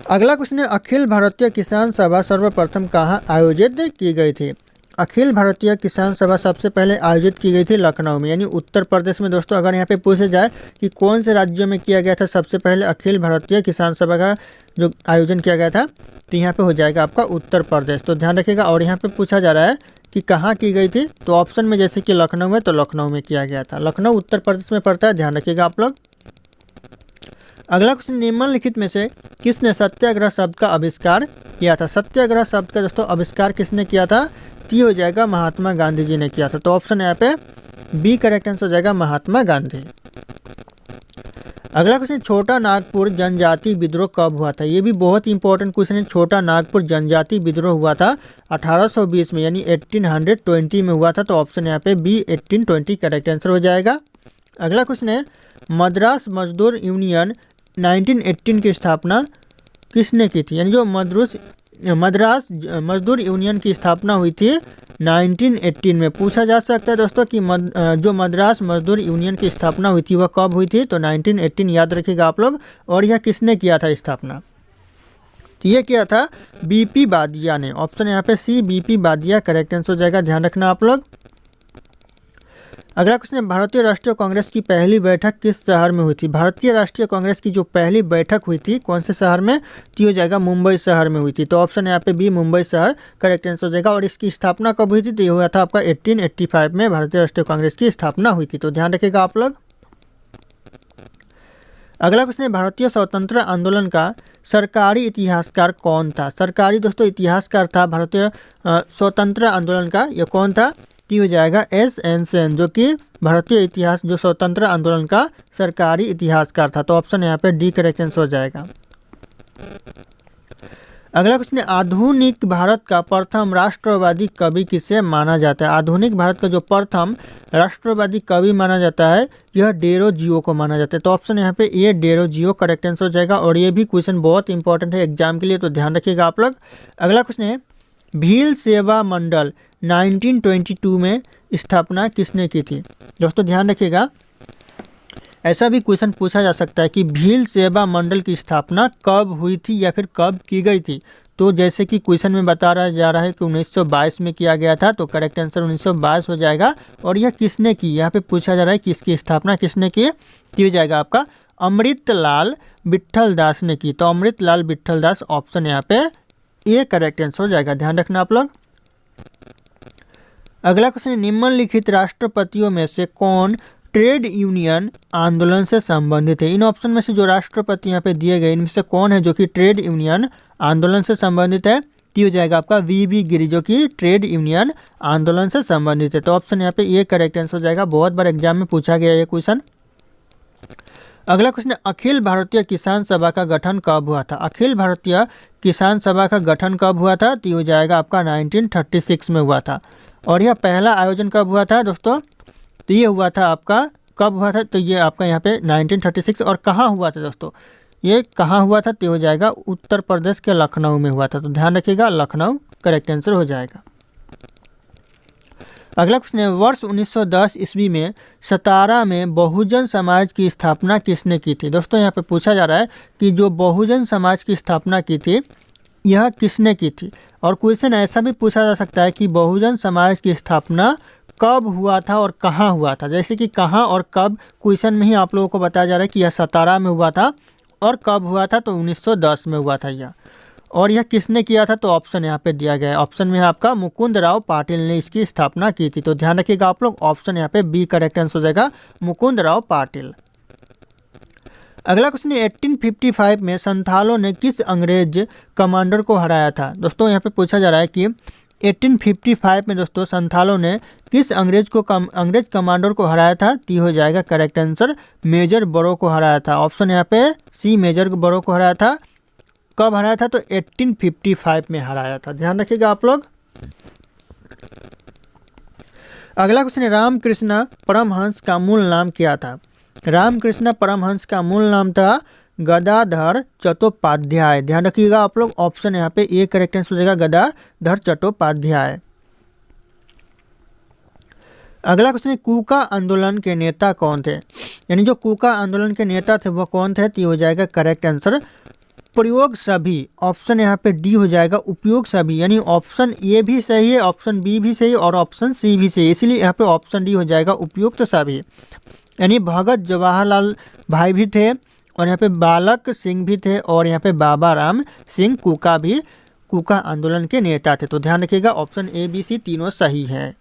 अगला क्वेश्चन है अखिल भारतीय किसान सभा सर्वप्रथम कहाँ आयोजित की गई थी? अखिल भारतीय किसान सभा सबसे पहले आयोजित की गई थी लखनऊ में, यानी उत्तर प्रदेश में। दोस्तों अगर यहाँ पे पूछा जाए कि कौन से राज्यों में किया गया था सबसे पहले अखिल भारतीय किसान सभा का जो आयोजन किया गया था, तो यहाँ पे हो जाएगा आपका उत्तर प्रदेश, तो ध्यान रखिएगा। और यहाँ पे पूछा जा रहा है कि कहाँ की गई थी, तो ऑप्शन में जैसे कि लखनऊ में, तो लखनऊ में किया गया था। लखनऊ उत्तर प्रदेश में पड़ता है, ध्यान रखिएगा आप लोग। अगला क्वेश्चन निम्नलिखित में से किसने सत्याग्रह शब्द का आविष्कार किया था? सत्याग्रह शब्द का दोस्तों आविष्कार किसने किया था? तो हो जाएगा महात्मा गांधी जी ने किया था। तो ऑप्शन यहाँ पे बी करेक्ट आंसर हो जाएगा महात्मा गांधी। अगला क्वेश्चन छोटा नागपुर जनजाति विद्रोह कब हुआ था? ये भी बहुत इंपॉर्टेंट क्वेश्चन है। छोटा नागपुर जनजाति विद्रोह हुआ था 1820 में, यानी 1820 में हुआ था। तो ऑप्शन यहाँ पे बी 1820 करेक्ट आंसर हो जाएगा। अगला क्वेश्चन है मद्रास मजदूर यूनियन 1918 की स्थापना किसने की थी? यानी जो मद्रास मजदूर यूनियन की स्थापना हुई थी 1918 में। पूछा जा सकता है दोस्तों कि जो मद्रास मजदूर यूनियन की स्थापना हुई थी वह कब हुई थी? तो 1918 याद रखिएगा आप लोग। और यह किसने किया था स्थापना? तो ये किया था बीपी बादिया ने। ऑप्शन यहाँ पे सी बीपी बादिया करेक्ट आंसर हो जाएगा, ध्यान रखना आप लोग। अगला क्वेश्चन है भारतीय राष्ट्रीय कांग्रेस की पहली बैठक किस शहर में हुई थी? भारतीय राष्ट्रीय कांग्रेस की जो पहली बैठक हुई थी कौन से शहर में? तो हो जाएगा मुंबई शहर में हुई थी। तो ऑप्शन यहाँ पे बी मुंबई शहर करेक्ट आंसर हो जाएगा। और इसकी स्थापना कब हुई थी? तो ये हुआ था आपका 1885 में भारतीय राष्ट्रीय कांग्रेस की स्थापना हुई थी, तो ध्यान रखिएगा आप लोग। अगला क्वेश्चन है भारतीय स्वतंत्र आंदोलन का सरकारी इतिहासकार कौन था? सरकारी दोस्तों इतिहासकार था भारतीय स्वतंत्र आंदोलन का, यह कौन था? हो जाएगा एस.एन. सेन, जो कि भारतीय इतिहास जो स्वतंत्र आंदोलन का सरकारी इतिहासकार था। तो ऑप्शन यहाँ पे डी करेक्ट आंसर हो जाएगा। अगला क्वेश्चन है आधुनिक भारत का प्रथम राष्ट्रवादी कवि किसे माना जाता है? आधुनिक भारत का जो प्रथम राष्ट्रवादी कवि माना जाता है यह डेरोजियो को माना जाता है। तो ऑप्शन यहाँ पे ए डेरोजियो करेक्ट आंसर हो जाएगा। और ये भी क्वेश्चन बहुत इंपॉर्टेंट है एग्जाम के लिए, तो ध्यान रखिएगा आप लोग। अगला क्वेश्चन है भील सेवा मंडल 1922 में स्थापना किसने की थी? दोस्तों ध्यान रखिएगा, ऐसा भी क्वेश्चन पूछा जा सकता है कि भील सेवा मंडल की स्थापना कब हुई थी या फिर कब की गई थी। तो जैसे कि क्वेश्चन में बताया जा रहा है कि 1922 में किया गया था, तो करेक्ट आंसर 1922 हो जाएगा। और यह किसने की, यहाँ पे पूछा जा रहा है कि इसकी स्थापना किसने की? तो हो जाएगा आपका अमृतलाल विट्ठल दास ने की। तो अमृतलाल विट्ठल दास ऑप्शन यहाँ पे ये करेक्ट आंसर हो जाएगा, ध्यान रखना आप लोग। अगला क्वेश्चन निम्नलिखित राष्ट्रपतियों में से कौन ट्रेड यूनियन आंदोलन से संबंधित है? इन ऑप्शन में से जो राष्ट्रपति यहाँ पे दिए गए इनमें से कौन है जो कि ट्रेड यूनियन आंदोलन से संबंधित है? तो हो जाएगा आपका वी गिरी, जो कि ट्रेड यूनियन आंदोलन से संबंधित है। तो ऑप्शन यहाँ पे ये करेक्ट आंसर हो जाएगा, बहुत बार एग्जाम में पूछा गया ये क्वेश्चन। अगला क्वेश्चन है, अखिल भारतीय किसान सभा का गठन कब हुआ था? अखिल भारतीय किसान सभा का गठन कब हुआ था? तो ये हो जाएगा आपका 1936 में हुआ था। और यह पहला आयोजन कब हुआ था दोस्तों? तो ये हुआ था आपका, कब हुआ था? तो ये आपका यहाँ पे 1936। और कहाँ हुआ था दोस्तों? ये कहाँ हुआ था? तो हो जाएगा उत्तर प्रदेश के लखनऊ में हुआ था। तो ध्यान रखिएगा, लखनऊ करेक्ट आंसर हो जाएगा। अगला क्वेश्चन है, वर्ष 1910 ईस्वी में सतारा में बहुजन समाज की स्थापना किसने की थी? दोस्तों यहाँ पे पूछा जा रहा है कि जो बहुजन समाज की स्थापना की थी यह किसने की थी? और क्वेश्चन ऐसा भी पूछा जा सकता है कि बहुजन समाज की स्थापना कब हुआ था और कहाँ हुआ था। जैसे कि कहाँ और कब क्वेश्चन में ही आप लोगों को बताया जा रहा है कि यह सतारा में हुआ था और कब हुआ था, तो 1910 में हुआ था यह। और यह किसने किया था? तो ऑप्शन यहाँ पे दिया गया है। ऑप्शन में आपका मुकुंद राव पाटिल ने इसकी स्थापना की थी। तो ध्यान रखिएगा आप लोग, ऑप्शन यहाँ पे बी करेक्ट आंसर हो जाएगा, मुकुंद राव पाटिल। अगला क्वेश्चन है, 1855 में संथालों ने किस अंग्रेज कमांडर को हराया था? दोस्तों यहाँ पे पूछा जा रहा है कि 1855 में दोस्तों संथालों ने किस अंग्रेज कमांडर को हराया था? तो हो जाएगा करेक्ट आंसर, मेजर बरो को हराया था। ऑप्शन यहाँ पे सी, मेजर बरो को हराया था। कब हराया था? तो 1855 में हराया था। ध्यान रखिएगा आप लोग। अगला क्वेश्चन है, रामकृष्ण परमहंस का मूल नाम क्या था? रामकृष्ण परमहंस का मूल नाम था गदाधर चट्टोपाध्याय। ध्यान रखिएगा आप लोग, ऑप्शन यहाँ पे ए करेक्ट आंसर हो जाएगा, गदाधर चट्टोपाध्याय। अगला क्वेश्चन है, कूका आंदोलन के नेता कौन थे? यानी जो कूका आंदोलन के नेता थे वो कौन थे? तो हो जाएगा करेक्ट आंसर, प्रयोग सभी। ऑप्शन यहाँ पे डी हो जाएगा, उपयोग सभी। यानी ऑप्शन ए भी सही है, ऑप्शन बी भी सही और ऑप्शन सी भी सही, इसलिए यहाँ पे ऑप्शन डी हो जाएगा, उपयुक्त सभी। यानी भगत जवाहरलाल भाई भी थे और यहाँ पे बालक सिंह भी थे और यहाँ पे बाबा राम सिंह कूका भी कूका आंदोलन के नेता थे। तो ध्यान रखिएगा, ऑप्शन ए बी सी तीनों सही है।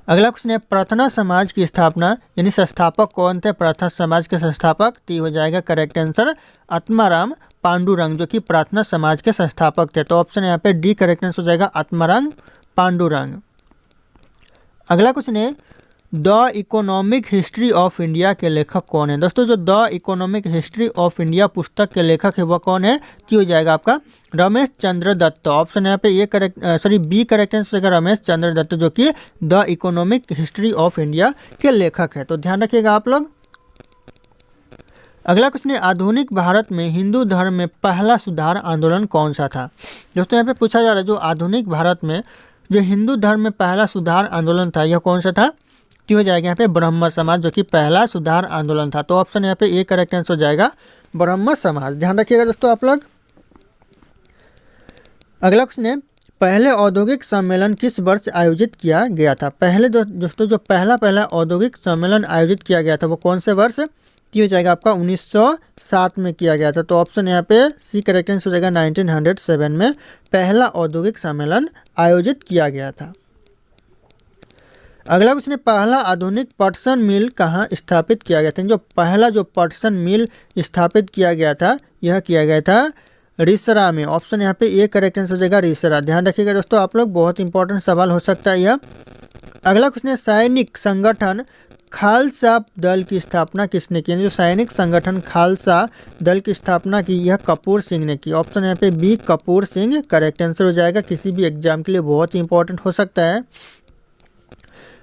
अगला क्वेश्चन है, प्रार्थना समाज की स्थापना यानी संस्थापक कौन थे? प्रार्थना समाज के संस्थापक? तो हो जाएगा करेक्ट आंसर, आत्माराम पांडुरंग, जो कि प्रार्थना समाज के संस्थापक थे। तो ऑप्शन यहाँ पे डी करेक्ट आंसर हो जाएगा, आत्माराम पांडुरंग। अगला क्वेश्चन है, the economic history of India के लेखक कौन है? दोस्तों जो the economic history of India पुस्तक के लेखक है वह कौन है? तो हो जाएगा आपका रमेश चंद्र दत्त। ऑप्शन यहाँ पे बी करेक्ट आंसर हो जाएगा, रमेश चंद्र दत्त, जो कि the economic history of India के लेखक है। तो ध्यान रखिएगा आप लोग। अगला क्वेश्चन है, आधुनिक भारत में हिंदू धर्म में पहला सुधार आंदोलन कौन सा था? दोस्तों यहाँ पे पूछा जा रहा है जो आधुनिक भारत में जो हिंदू धर्म में पहला सुधार आंदोलन था यह कौन सा था? तो हो जाएगा यहाँ पे ब्रह्म समाज, जो कि पहला सुधार आंदोलन था। तो ऑप्शन यहाँ पे ए करेक्ट आंसर हो जाएगा, ब्रह्म समाज। ध्यान रखिएगा दोस्तों आप लोग। अगला क्वेश्चन है, पहले औद्योगिक सम्मेलन किस वर्ष आयोजित किया गया था? पहले दोस्तों जो पहला औद्योगिक सम्मेलन आयोजित किया गया था वो कौन से वर्ष? तो हो जाएगा आपका 1907 में किया गया था। तो ऑप्शन यहाँ पे सी करेक्ट आंसर हो जाएगा, 1907 में पहला औद्योगिक सम्मेलन आयोजित किया गया था। अगला क्वेश्चन है, पहला आधुनिक पटसन मिल कहाँ स्थापित किया गया था? जो पहला पटसन मिल स्थापित किया गया था यह किया गया था रिसरा में। ऑप्शन यहाँ पे ए करेक्ट आंसर हो जाएगा, रिसरा। ध्यान रखिएगा दोस्तों आप लोग, बहुत इंपॉर्टेंट सवाल हो सकता है यह। अगला क्वेश्चन है, सैनिक संगठन खालसा दल की स्थापना किसने की? जो सैनिक संगठन खालसा दल की स्थापना की यह कपूर सिंह ने की। ऑप्शन यहाँ पे B Kapoor Singh correct answer हो जाएगा, किसी भी एग्जाम के लिए बहुत ही इंपॉर्टेंट हो सकता है।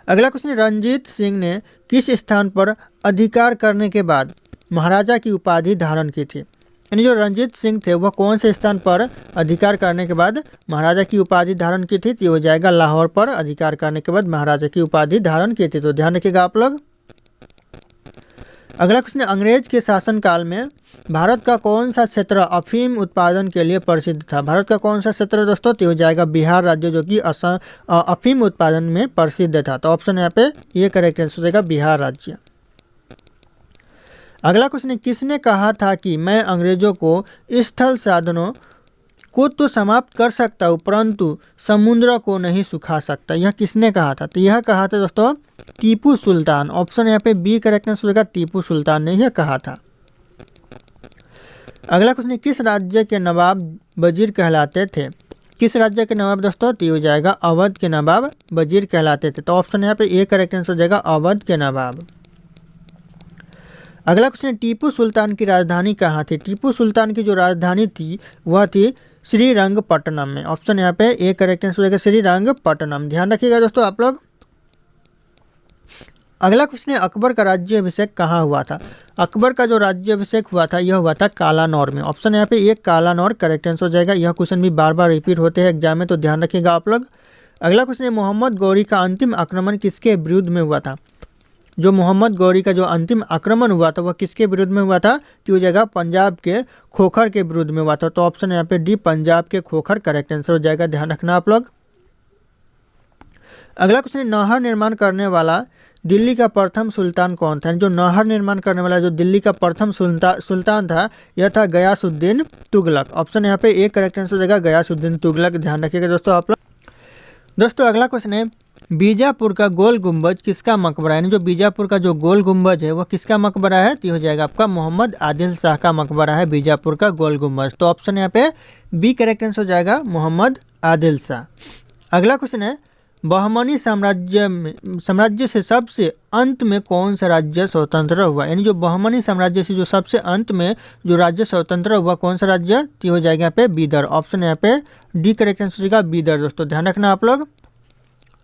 अगला क्वेश्चन, रणजीत सिंह ने किस स्थान पर अधिकार करने के बाद महाराजा की उपाधि धारण की थी? यानी जो रणजीत सिंह थे वह कौन से स्थान पर अधिकार करने के बाद महाराजा की उपाधि धारण की थी? तो हो जाएगा लाहौर पर अधिकार करने के बाद महाराजा की उपाधि धारण की थी। तो ध्यान रखिएगा आप लोग। अगला क्वेश्चन, अंग्रेज के शासनकाल में भारत का कौन सा क्षेत्र अफीम उत्पादन के लिए प्रसिद्ध था? भारत का कौन सा क्षेत्र दोस्तों? तो हो जाएगा बिहार राज्य, जो कि अफीम उत्पादन में प्रसिद्ध था। तो ऑप्शन यहाँ पे ये करेक्ट आंसर हो जाएगा, बिहार राज्य। अगला क्वेश्चन, किसने कहा था कि मैं अंग्रेजों को स्थल साधनों को तो समाप्त कर सकता हूँ परंतु समुद्र को नहीं सुखा सकता? यह किसने कहा था? तो यह कहा था दोस्तों टीपू सुल्तान। ऑप्शन यहाँ पे बी करेक्ट आंसर हो जाएगा, टीपू सुल्तान ने यह कहा था। अगला क्वेश्चन, किस राज्य के नवाब वजीर कहलाते थे? किस राज्य के नवाब दोस्तों? तो हो जाएगा अवध के नवाब वजीर कहलाते थे। तो ऑप्शन यहाँ पे ए करेक्ट आंसर हो जाएगा, अवध के नवाब। अगला क्वेश्चन, टीपू सुल्तान की राजधानी कहाँ थी? टीपू सुल्तान की जो राजधानी थी वह थी श्रीरंगपट्टनम में। ऑप्शन यहाँ पे ए करेक्ट आंसर हो जाएगा श्रीरंगपट्टनम। ध्यान रखिएगा दोस्तों आप लोग। अगला क्वेश्चन है, अकबर का राज्य अभिषेक कहाँ हुआ था? अकबर का जो राज्य अभिषेक हुआ था यह हुआ था कालानौर में। ऑप्शन यहाँ पे एक कालानौर करेक्ट आंसर हो जाएगा। यह क्वेश्चन भी बार बार रिपीट होते हैं एग्जाम में, तो ध्यान रखिएगा आप लोग। अगला क्वेश्चन है, मोहम्मद गौरी का अंतिम आक्रमण किसके विरुद्ध में हुआ था? जो मोहम्मद गौरी का जो अंतिम आक्रमण हुआ था वह किसके विरुद्ध में हुआ था? तो हो जाएगा पंजाब के खोखर के विरुद्ध में हुआ था। तो ऑप्शन यहाँ पे डी पंजाब के खोखर करेक्ट आंसर हो जाएगा। ध्यान रखना आप लोग। अगला क्वेश्चन है, नहर निर्माण करने वाला दिल्ली का प्रथम सुल्तान कौन था? जो नहर निर्माण करने वाला जो दिल्ली का प्रथम सुल्तान था यह था गयासुद्दीन तुगलक। ऑप्शन यहाँ पे एक करेक्ट आंसर हो जाएगा गयासुद्दीन तुगलक। ध्यान रखिएगा दोस्तों आप लोग। दोस्तों अगला क्वेश्चन है, बीजापुर का गोल गुंबज किसका मकबरा है? जो बीजापुर का जो गोल गुंबज है वह किसका मकबरा है? तो हो जाएगा आपका मोहम्मद आदिल शाह का मकबरा है बीजापुर का गोल गुंबज। तो ऑप्शन यहाँ पे बी करेक्ट आंसर हो जाएगा मोहम्मद आदिल शाह। अगला क्वेश्चन है, बहमनी साम्राज्य से सबसे अंत में कौन सा राज्य स्वतंत्र हुआ? यानी जो बहमनी साम्राज्य से जो सबसे अंत में जो राज्य स्वतंत्र हुआ कौन सा राज्य? तो हो जाएगा यहाँ पे बीदर। ऑप्शन यहाँ पे डी करेक्ट आंसर हो जाएगा बीदर। दोस्तों ध्यान रखना आप लोग।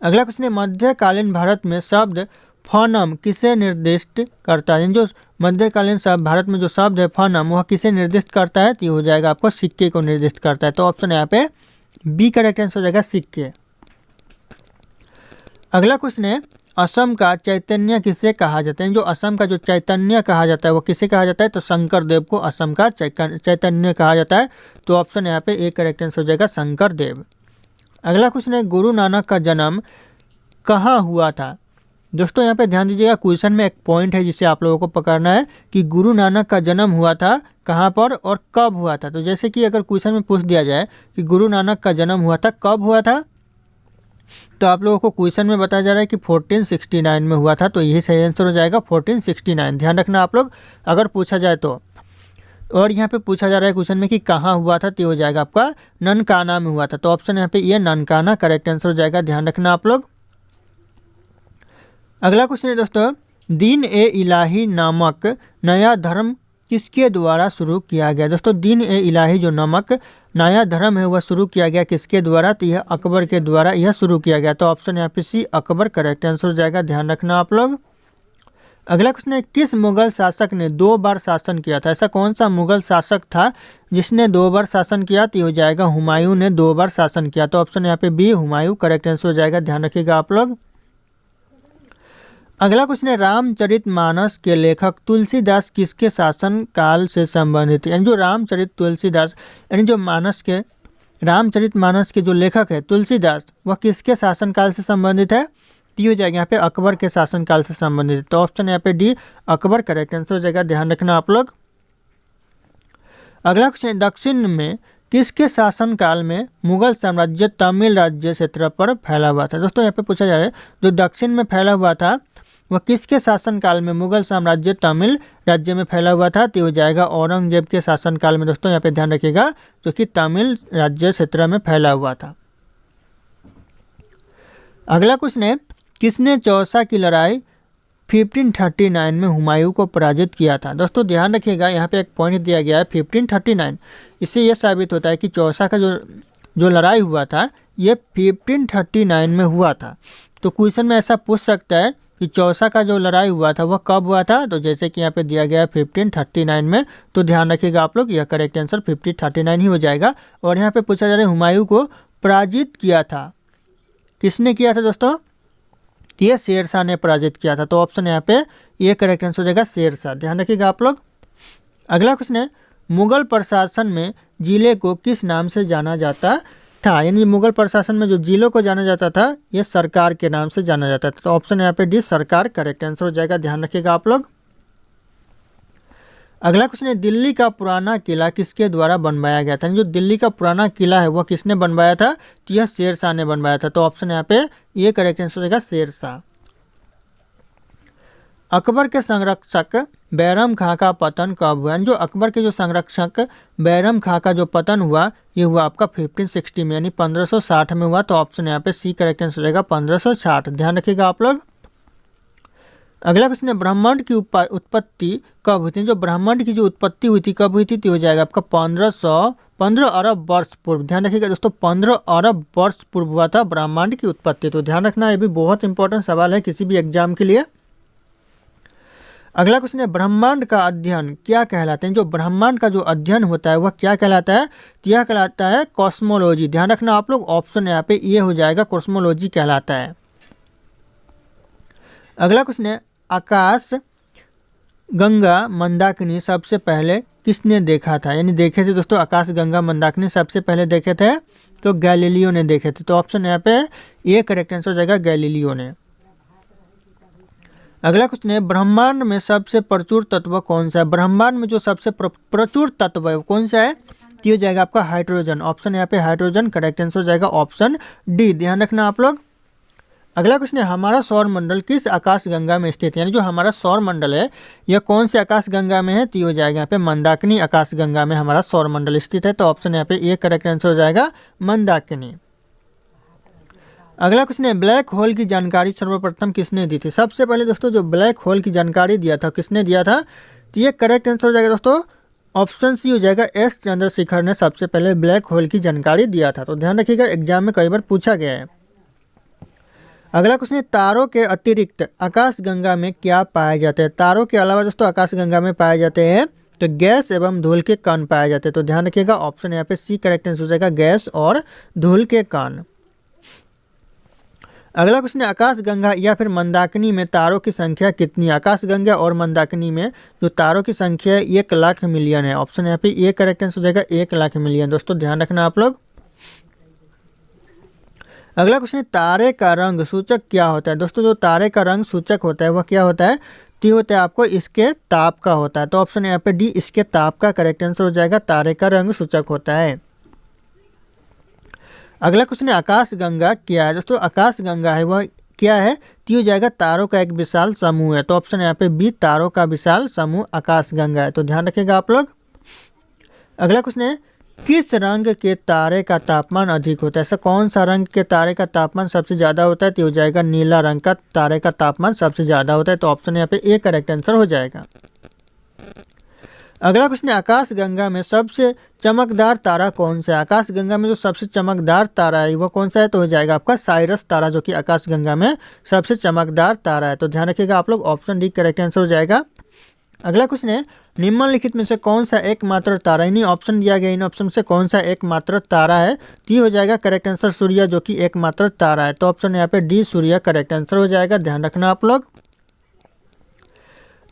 अगला क्वेश्चन है, मध्यकालीन भारत में शब्द फनम किसे निर्दिष्ट करता है? जो मध्यकालीन भारत में जो शब्द है फनम वह किसे निर्दिष्ट करता है? तो हो जाएगा आपको सिक्के को निर्दिष्ट करता है। तो ऑप्शन यहाँ पे बी करेक्ट आंसर हो जाएगा सिक्के। अगला क्वेश्चन है, असम का चैतन्य किसे कहा जाता है? जो असम का जो चैतन्य कहा जाता है वो किसे कहा जाता है? तो शंकर देव को असम का चैतन्य कहा जाता है। तो ऑप्शन यहाँ पे एक करेक्ट आंसर हो जाएगा शंकर देव। अगला क्वेश्चन है, गुरु नानक का जन्म कहाँ हुआ था? दोस्तों यहाँ पे ध्यान दीजिएगा, क्वेश्चन में एक पॉइंट है जिसे आप लोगों को पकड़ना है कि गुरु नानक का जन्म हुआ था कहाँ पर और कब हुआ था। तो जैसे कि अगर क्वेश्चन में पूछ दिया जाए कि गुरु नानक का जन्म हुआ था कब हुआ था, तो आप लोगों को क्वेश्चन में बताया जा रहा है कि 1469 में हुआ था। तो यही सही आंसर हो जाएगा 1469। ध्यान रखना आप लोग अगर पूछा जाए तो। और यहाँ पे पूछा जा रहा है क्वेश्चन में कि कहाँ हुआ था, तो हो जाएगा आपका ननकाना में हुआ था। तो ऑप्शन यहाँ पे ये ननकाना करेक्ट आंसर हो जाएगा। ध्यान रखना आप लोग। अगला क्वेश्चन है दोस्तों, दीन ए इलाही नामक नया धर्म किसके द्वारा शुरू किया गया? दोस्तों दीन ए इलाही जो नामक नया धर्म है वह शुरू किया गया किसके द्वारा? तो यह अकबर के द्वारा यह शुरू किया गया। तो ऑप्शन यहाँ पे सी अकबर करेक्ट आंसर हो जाएगा। ध्यान रखना आप लोग। अगला क्वेश्चन है, किस मुगल शासक ने 2 बार शासन किया था? ऐसा कौन सा मुगल शासक था जिसने 2 बार शासन किया? तो हो जाएगा हुमायूं ने 2 बार शासन किया। तो ऑप्शन यहाँ पे बी हुमायूं करेक्ट आंसर हो जाएगा। ध्यान रखिएगा आप लोग। अगला क्वेश्चन है, रामचरितमानस के लेखक तुलसीदास किसके शासन काल से संबंधित है? यानी जो तुलसीदास यानी जो रामचरितमानस के जो लेखक है तुलसीदास वह किसके शासन काल से संबंधित है? तो हो जाएगा यहाँ पे अकबर के शासन काल से संबंधित है। तो ऑप्शन यहाँ पे डी अकबर करेक्ट आंसर हो जाएगा। ध्यान रखना आप लोग। अगला क्वेश्चन, दक्षिण में किसके शासन काल में मुगल साम्राज्य तमिल राज्य क्षेत्र पर फैला हुआ था? दोस्तों यहाँ पे पूछा जा रहा है जो दक्षिण में फैला हुआ था वह किसके शासन काल में मुगल साम्राज्य तमिल राज्य में फैला हुआ था? तो हो जाएगा औरंगजेब के शासन काल में। दोस्तों यहाँ पे ध्यान रखिएगा जो कि तमिल राज्य क्षेत्र में फैला हुआ था। अगला क्वेश्चन है, किसने चौसा की लड़ाई 1539 में हुमायूं को पराजित किया था? दोस्तों ध्यान रखिएगा यहाँ पे एक पॉइंट दिया गया है 1539। इससे यह साबित होता है कि चौसा का जो लड़ाई हुआ था ये 1539 में हुआ था। तो क्वेश्चन में ऐसा पूछ सकता है कि चौसा का जो लड़ाई हुआ था वह कब हुआ था? तो जैसे कि यहाँ पे दिया गया है 1539 में। तो ध्यान रखिएगा आप लोग, यह करेक्ट आंसर 1539 ही हो जाएगा। और यहाँ पे पूछा जा रहा है हुमायूं को पराजित किया था, किसने किया था दोस्तों? ये शेरशाह ने पराजित किया था। तो ऑप्शन यहाँ पे ये करेक्ट आंसर हो जाएगा शेरशाह। ध्यान रखिएगा आप लोग। अगला क्वेश्चन है, मुगल प्रशासन में जिले को किस नाम से जाना जाता था? यानी मुगल प्रशासन में जो जिलों को जाना जाता था ये सरकार के नाम से जाना जाता था। तो ऑप्शन यहाँ पे डी सरकार करेक्ट आंसर हो जाएगा। ध्यान रखिएगा आप लोग। अगला क्वेश्चन है, दिल्ली का पुराना किला किसके द्वारा बनवाया गया था? जो दिल्ली का पुराना किला है वह किसने बनवाया था? तो यह शेरशाह ने बनवाया था। तो ऑप्शन यहाँ पे ये करेक्ट आंसर हो जाएगा शेरशाह। अकबर के संरक्षक बैरम खां का पतन कब हुआ? जो अकबर के जो संरक्षक बैरम खां का जो पतन हुआ ये हुआ आपका 1560 में यानी 1560 में हुआ। तो ऑप्शन यहाँ पे सी करेक्ट आंसर हो जाएगा 1560। ध्यान रखिएगा आप लोग। अगला क्वेश्चन है ब्रह्मांड की उत्पत्ति कब हुई थी। जो ब्रह्मांड की जो उत्पत्ति हुई थी कब हुई थी, तो हो जाएगा आपका 15 अरब वर्ष पूर्व। ध्यान रखिएगा दोस्तों, 15 अरब वर्ष पूर्व हुआ था ब्रह्मांड की उत्पत्ति। तो ध्यान रखना, ये भी बहुत इंपॉर्टेंट सवाल है किसी भी एग्जाम के लिए। अगला क्वेश्चन है ब्रह्मांड का अध्ययन क्या कहलाते हैं। जो ब्रह्मांड का जो अध्ययन होता है वह क्या कहलाता है, तो यह कहलाता है कॉस्मोलॉजी। ध्यान रखना आप लोग, ऑप्शन यहाँ पे ये हो जाएगा, कॉस्मोलॉजी कहलाता है। अगला क्वेश्चन है आकाश गंगा मंदाकिनी सबसे पहले किसने देखा था, यानी देखे थे दोस्तों आकाश गंगा मंदाकिनी सबसे पहले देखे थे, तो गैलीलियो ने देखे थे। तो ऑप्शन यहाँ पे ये करेक्ट आंसर हो जाएगा, गैलीलियो ने। अगला क्वेश्चन है ब्रह्मांड में सबसे प्रचुर तत्व कौन सा है। ब्रह्मांड में जो सबसे प्रचुर तत्व है वो कौन सा है, तो हो जाएगा आपका हाइड्रोजन। ऑप्शन यहाँ पे हाइड्रोजन करेक्ट आंसर हो जाएगा, ऑप्शन डी। ध्यान रखना आप लोग। अगला क्वेश्चन है हमारा सौर मंडल किस आकाश गंगा में स्थित है, यानी जो हमारा सौर मंडल है यह कौन से आकाश गंगा में है, तो हो जाएगा यहाँ पे मंदाकिनी आकाश गंगा में हमारा सौर मंडल स्थित है। तो ऑप्शन यहाँ पे ये करेक्ट आंसर हो जाएगा, मंदाकिनी। अगला क्वेश्चन है ब्लैक होल की जानकारी सर्वप्रथम किसने दी थी। सबसे पहले दोस्तों जो ब्लैक होल की जानकारी दिया था किसने दिया था, तो ये करेक्ट आंसर हो जाएगा दोस्तों, ऑप्शन सी हो जाएगा, एस चंद्रशेखर ने सबसे पहले ब्लैक होल की जानकारी दिया था। तो ध्यान रखिएगा, एग्जाम में कई बार पूछा गया है। अगला क्वेश्चन है तारों के अतिरिक्त आकाश गंगा में क्या पाए जाते हैं। तारों के अलावा दोस्तों आकाश गंगा में पाए जाते हैं तो गैस एवं धूल के कण पाए जाते हैं। तो ध्यान रखिएगा, ऑप्शन यहाँ पे सी करेक्ट आंसर हो जाएगा, गैस और धूल के कण। अगला क्वेश्चन है आकाश गंगा या फिर मंदाकिनी में तारों की संख्या कितनी है। आकाश गंगा और मंदाकिनी में जो तारों की संख्या है 1 लाख मिलियन है। ऑप्शन यहाँ पे ये करेक्ट आंसर हो जाएगा, 1 लाख मिलियन। दोस्तों ध्यान रखना आप लोग। अगला क्वेश्चन है तारे का रंग सूचक क्या होता है। दोस्तों जो तारे का रंग सूचक होता है वह क्या होता है, तो होता है आपको इसके ताप का होता है। तो ऑप्शन यहाँ पे डी इसके ताप का करेक्ट आंसर हो जाएगा, तारे का रंग सूचक होता है। अगला क्वेश्चन है आकाश गंगा क्या है। दोस्तों आकाश गंगा है वह क्या है, तो हो जाएगा तारों का एक विशाल समूह है। तो ऑप्शन यहाँ पे बी तारों का विशाल समूह आकाश गंगा है। तो ध्यान रखिएगा आप लोग। अगला क्वेश्चन है किस रंग के तारे का तापमान अधिक होता है। ऐसा कौन सा रंग के तारे का तापमान सबसे ज़्यादा होता है, तो हो जाएगा नीला रंग का तारे का तापमान सबसे ज़्यादा होता है। तो ऑप्शन यहाँ पे ए करेक्ट आंसर हो जाएगा। अगला क्वेश्चन है आकाश गंगा में सबसे चमकदार तारा कौन सा है। आकाश गंगा में जो सबसे चमकदार तारा है वो कौन सा है, तो हो जाएगा आपका साइरस तारा, जो कि आकाश गंगा में सबसे चमकदार तारा है। तो ध्यान रखिएगा आप लोग, ऑप्शन डी करेक्ट आंसर हो जाएगा। अगला क्वेश्चन है निम्नलिखित में से कौन सा एकमात्र तारा, यानी ऑप्शन दिया गया इन ऑप्शन से कौन सा एकमात्र तारा है, तो ये हो जाएगा करेक्ट आंसर सूर्य, जो कि एकमात्र तारा है। तो ऑप्शन यहाँ पे डी सूर्य करेक्ट आंसर हो जाएगा। ध्यान रखना आप लोग।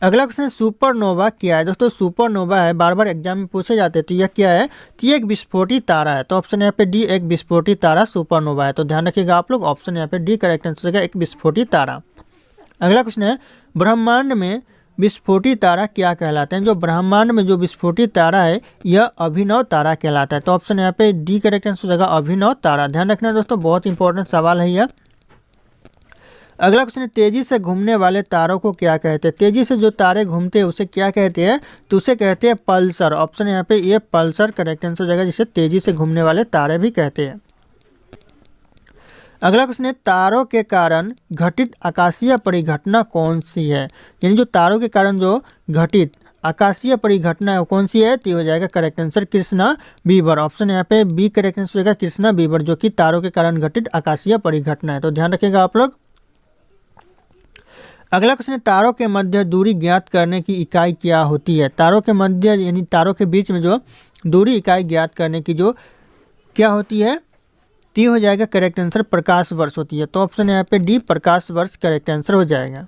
अगला क्वेश्चन है सुपरनोवा क्या है। दोस्तों सुपरनोवा है, बार बार एग्जाम में पूछे जाते हैं, तो यह क्या है, तो ये एक विस्फोटी तारा है। तो ऑप्शन यहाँ पे डी एक विस्फोटी तारा सुपरनोवा है। तो ध्यान रखिएगा आप लोग, ऑप्शन यहाँ पे डी करेक्ट आंसर होगा, एक विस्फोटी तारा। अगला क्वेश्चन है ब्रह्मांड में विस्फोटी तारा क्या कहलाते हैं। जो ब्रह्मांड में जो विस्फोटी तारा है यह अभिनव तारा कहलाता है। तो ऑप्शन यहाँ पे डी करेक्ट आंसर हो जाएगा, अभिनव तारा। ध्यान रखना दोस्तों, बहुत इंपॉर्टेंट सवाल है यह। अगला क्वेश्चन है तेजी से घूमने वाले तारों को क्या कहते हैं। तेजी से जो तारे घूमते हैं उसे क्या कहते हैं, तो उसे कहते हैं पल्सर। ऑप्शन यहाँ पे ये पल्सर करेक्ट आंसर हो जाएगा, जिसे तेजी से घूमने वाले तारे भी कहते हैं। अगला क्वेश्चन है तारों के कारण घटित आकाशीय परिघटना कौन सी है, यानी जो तारों के कारण जो घटित आकाशीय परिघटना है वो कौन सी है, तो हो जाएगा correct answer Krishna beaver. Option यहाँ पे बी करेक्ट आंसर हो जाएगा, कृष्णा बीवर, जो कि तारों के कारण घटित आकाशीय परिघटना है। तो ध्यान रखिएगा आप लोग। अगला क्वेश्चन है तारों के मध्य दूरी ज्ञात करने की इकाई क्या होती है। तारों के मध्य यानी तारों के बीच में जो दूरी इकाई ज्ञात करने की जो क्या होती है, ती हो जाएगा करेक्ट आंसर प्रकाश वर्ष होती है। तो ऑप्शन यहाँ पे डी प्रकाश वर्ष करेक्ट आंसर हो जाएगा।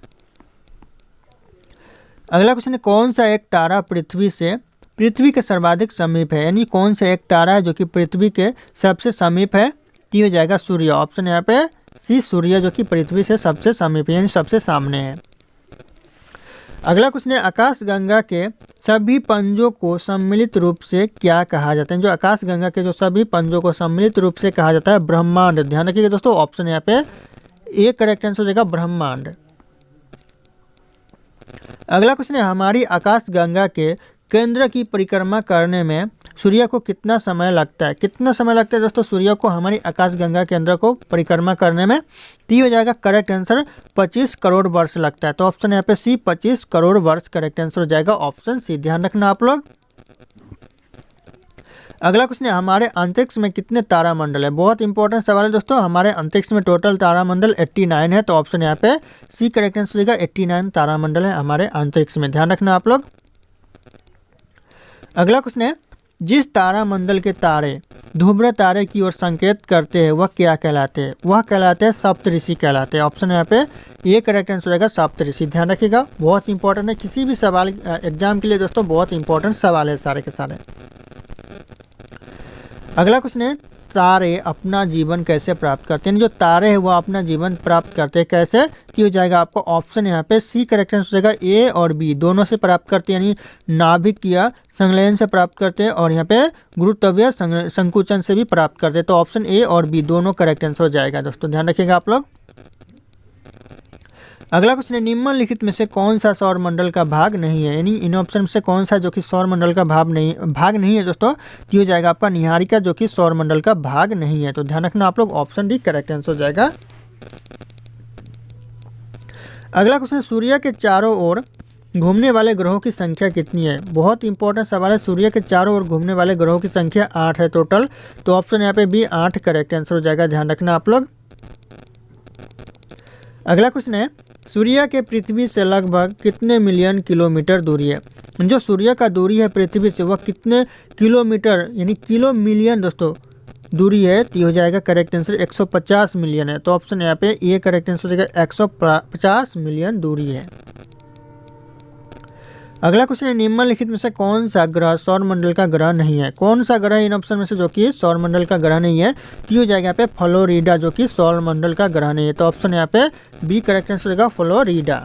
अगला क्वेश्चन है कौन सा एक तारा पृथ्वी के सर्वाधिक समीप है, यानी कौन सा एक तारा है जो कि पृथ्वी के सबसे समीप है, ती हो जाएगा सूर्य। ऑप्शन यहाँ पे सी सूर्य, जो कि पृथ्वी से सबसे समीप है, यानी सबसे सामने है। अगला क्वेश्चन है आकाश गंगा के सभी पंजों को सम्मिलित रूप से क्या कहा जाता है। जो आकाश गंगा के जो सभी पंजों को सम्मिलित रूप से कहा जाता है ब्रह्मांड। ध्यान रखिएगा दोस्तों, ऑप्शन यहाँ पे ए करेक्ट आंसर हो जाएगा, ब्रह्मांड। अगला क्वेश्चन है हमारी आकाश गंगा के केंद्र की परिक्रमा करने में सूर्य को कितना समय लगता है? कितना समय लगता है दोस्तों सूर्य को हमारी आकाशगंगा के अंदर को परिक्रमा करने में? तो ये हो जाएगा करेक्ट आंसर 25 करोड़ वर्ष लगता है। तो ऑप्शन यहाँ पे सी 25 करोड़ वर्ष करेक्ट आंसर हो जाएगा, ऑप्शन सी। ध्यान रखना आप लोग। अगला क्वेश्चन है, हमारे अंतरिक्ष में कितने तारामंडल है? बहुत इंपॉर्टेंट सवाल है दोस्तों। हमारे अंतरिक्ष में टोटल तारामंडल 89 है। तो ऑप्शन यहाँ पे सी करेक्ट आंसर हो जाएगा, 89 तारामंडल है हमारे अंतरिक्ष में। ध्यान रखना आप लोग। अगला क्वेश्चन है, जिस तारामंडल के तारे ध्रुव तारे की ओर संकेत करते हैं वह क्या कहलाते हैं? वह कहलाते हैं सप्तऋषि कहलाते हैं। ऑप्शन यहाँ पे ये करेक्ट आंसर हो जाएगा सप्तऋषि। ध्यान रखिएगा, बहुत इंपॉर्टेंट है किसी भी सवाल एग्जाम के लिए दोस्तों, बहुत इंपॉर्टेंट सवाल है सारे के सारे। अगला क्वेश्चन है, तारे अपना जीवन कैसे प्राप्त करते हैं? जो तारे हैं वो अपना जीवन प्राप्त करते हैं कैसे? तो हो जाएगा आपको ऑप्शन यहाँ पे सी करेक्ट आंसर हो जाएगा, ए और बी दोनों से प्राप्त करते हैं, यानी नाभिक या संलयन से प्राप्त करते हैं और यहाँ पे गुरुत्वीय संकुचन से भी प्राप्त करते हैं। तो ऑप्शन ए और बी दोनों करेक्ट आंसर हो जाएगा दोस्तों। ध्यान रखिएगा आप लोग। अगला क्वेश्चन है, निम्नलिखित में से कौन सा सौर मंडल का भाग नहीं है? यानी इन ऑप्शन में से कौन सा जो कि सौर मंडल का भाग नहीं है दोस्तों? तो हो जाएगा आपका निहारिका, जो कि सौर मंडल का भाग नहीं है। तो ध्यान रखना आप लोग, ऑप्शन डी करेक्ट आंसर हो जाएगा। अगला क्वेश्चन, सूर्य के चारों ओर घूमने वाले ग्रहों की संख्या कितनी है? बहुत इंपॉर्टेंट सवाल है। सूर्य के चारों ओर घूमने वाले ग्रहों की संख्या 8 है टोटल। तो ऑप्शन यहाँ पे बी 8 करेक्ट आंसर हो जाएगा। ध्यान रखना आप लोग। अगला क्वेश्चन है, सूर्य के पृथ्वी से लगभग कितने मिलियन किलोमीटर दूरी है? जो सूर्य का दूरी है पृथ्वी से वह कितने किलोमीटर यानी किलो मिलियन दोस्तों दूरी है? तो हो जाएगा करेक्ट आंसर 150 मिलियन है। तो ऑप्शन यहाँ पे ये करेक्ट आंसर हो जाएगा, 150 मिलियन दूरी है। अगला क्वेश्चन है, निम्नलिखित में से कौन सा ग्रह सौरमंडल का ग्रह नहीं है? कौन सा ग्रह इन ऑप्शन में से जो कि सौरमंडल का ग्रह नहीं है? तो हो जाएगा यहाँ पे फ्लोरिडा, जो कि सौरमंडल का ग्रह नहीं है। तो ऑप्शन यहाँ पे बी करेक्ट आंसर होगा, फ्लोरिडा।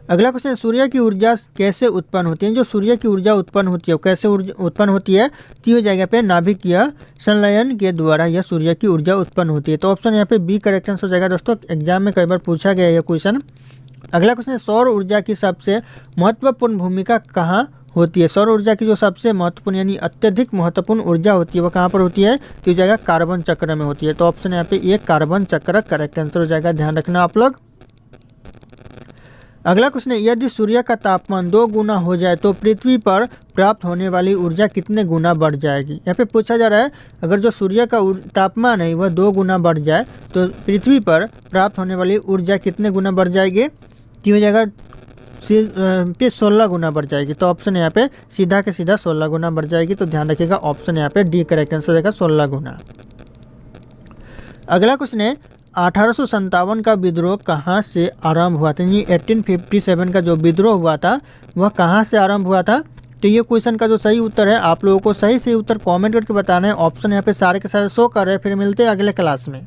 अगला क्वेश्चन, सूर्य की ऊर्जा कैसे उत्पन्न होती है? जो सूर्य की ऊर्जा उत्पन्न होती है कैसे उत्पन्न होती है? तो हो जाएगा पे नाभिक या संलयन के द्वारा यह सूर्य की ऊर्जा उत्पन्न होती है। तो ऑप्शन यहाँ पे बी करेक्ट आंसर हो जाएगा दोस्तों। एग्जाम में कई बार पूछा गया यह क्वेश्चन। अगला क्वेश्चन है, सौर ऊर्जा की सबसे महत्वपूर्ण भूमिका कहाँ होती है? सौर ऊर्जा की जो सबसे महत्वपूर्ण यानी अत्यधिक महत्वपूर्ण ऊर्जा होती है वह कहाँ पर होती है? तो हो जाएगा कार्बन चक्र में होती है। तो ऑप्शन यहाँ पे ये कार्बन चक्र करेक्ट आंसर हो जाएगा। ध्यान रखना आप लोग। अगला क्वेश्चन है, यदि सूर्य का तापमान 2 गुना हो जाए तो पृथ्वी पर प्राप्त होने वाली ऊर्जा कितने गुना बढ़ जाएगी? यहाँ पे पूछा जा रहा है, अगर जो सूर्य का तापमान है वह 2 गुना बढ़ जाए तो पृथ्वी पर प्राप्त होने वाली ऊर्जा कितने गुना बढ़ जाएगी? तो हो जाएगा 16 गुना बढ़ जाएगी। तो ऑप्शन यहाँ पे सीधा के सीधा 16 गुना बढ़ जाएगी। तो ध्यान रखिएगा, ऑप्शन यहाँ पे डी करेक्ट आंसर हो जाएगा, 16 गुना। अगला क्वेश्चन है, 1857 का विद्रोह कहाँ से आरंभ हुआ था? यानी 1857 का जो विद्रोह हुआ था वह कहाँ से आरंभ हुआ था? तो ये क्वेश्चन का जो सही उत्तर है आप लोगों को सही उत्तर कमेंट करके बताना है। ऑप्शन यहाँ पे सारे के सारे शो कर रहे हैं। फिर मिलते हैं अगले क्लास में।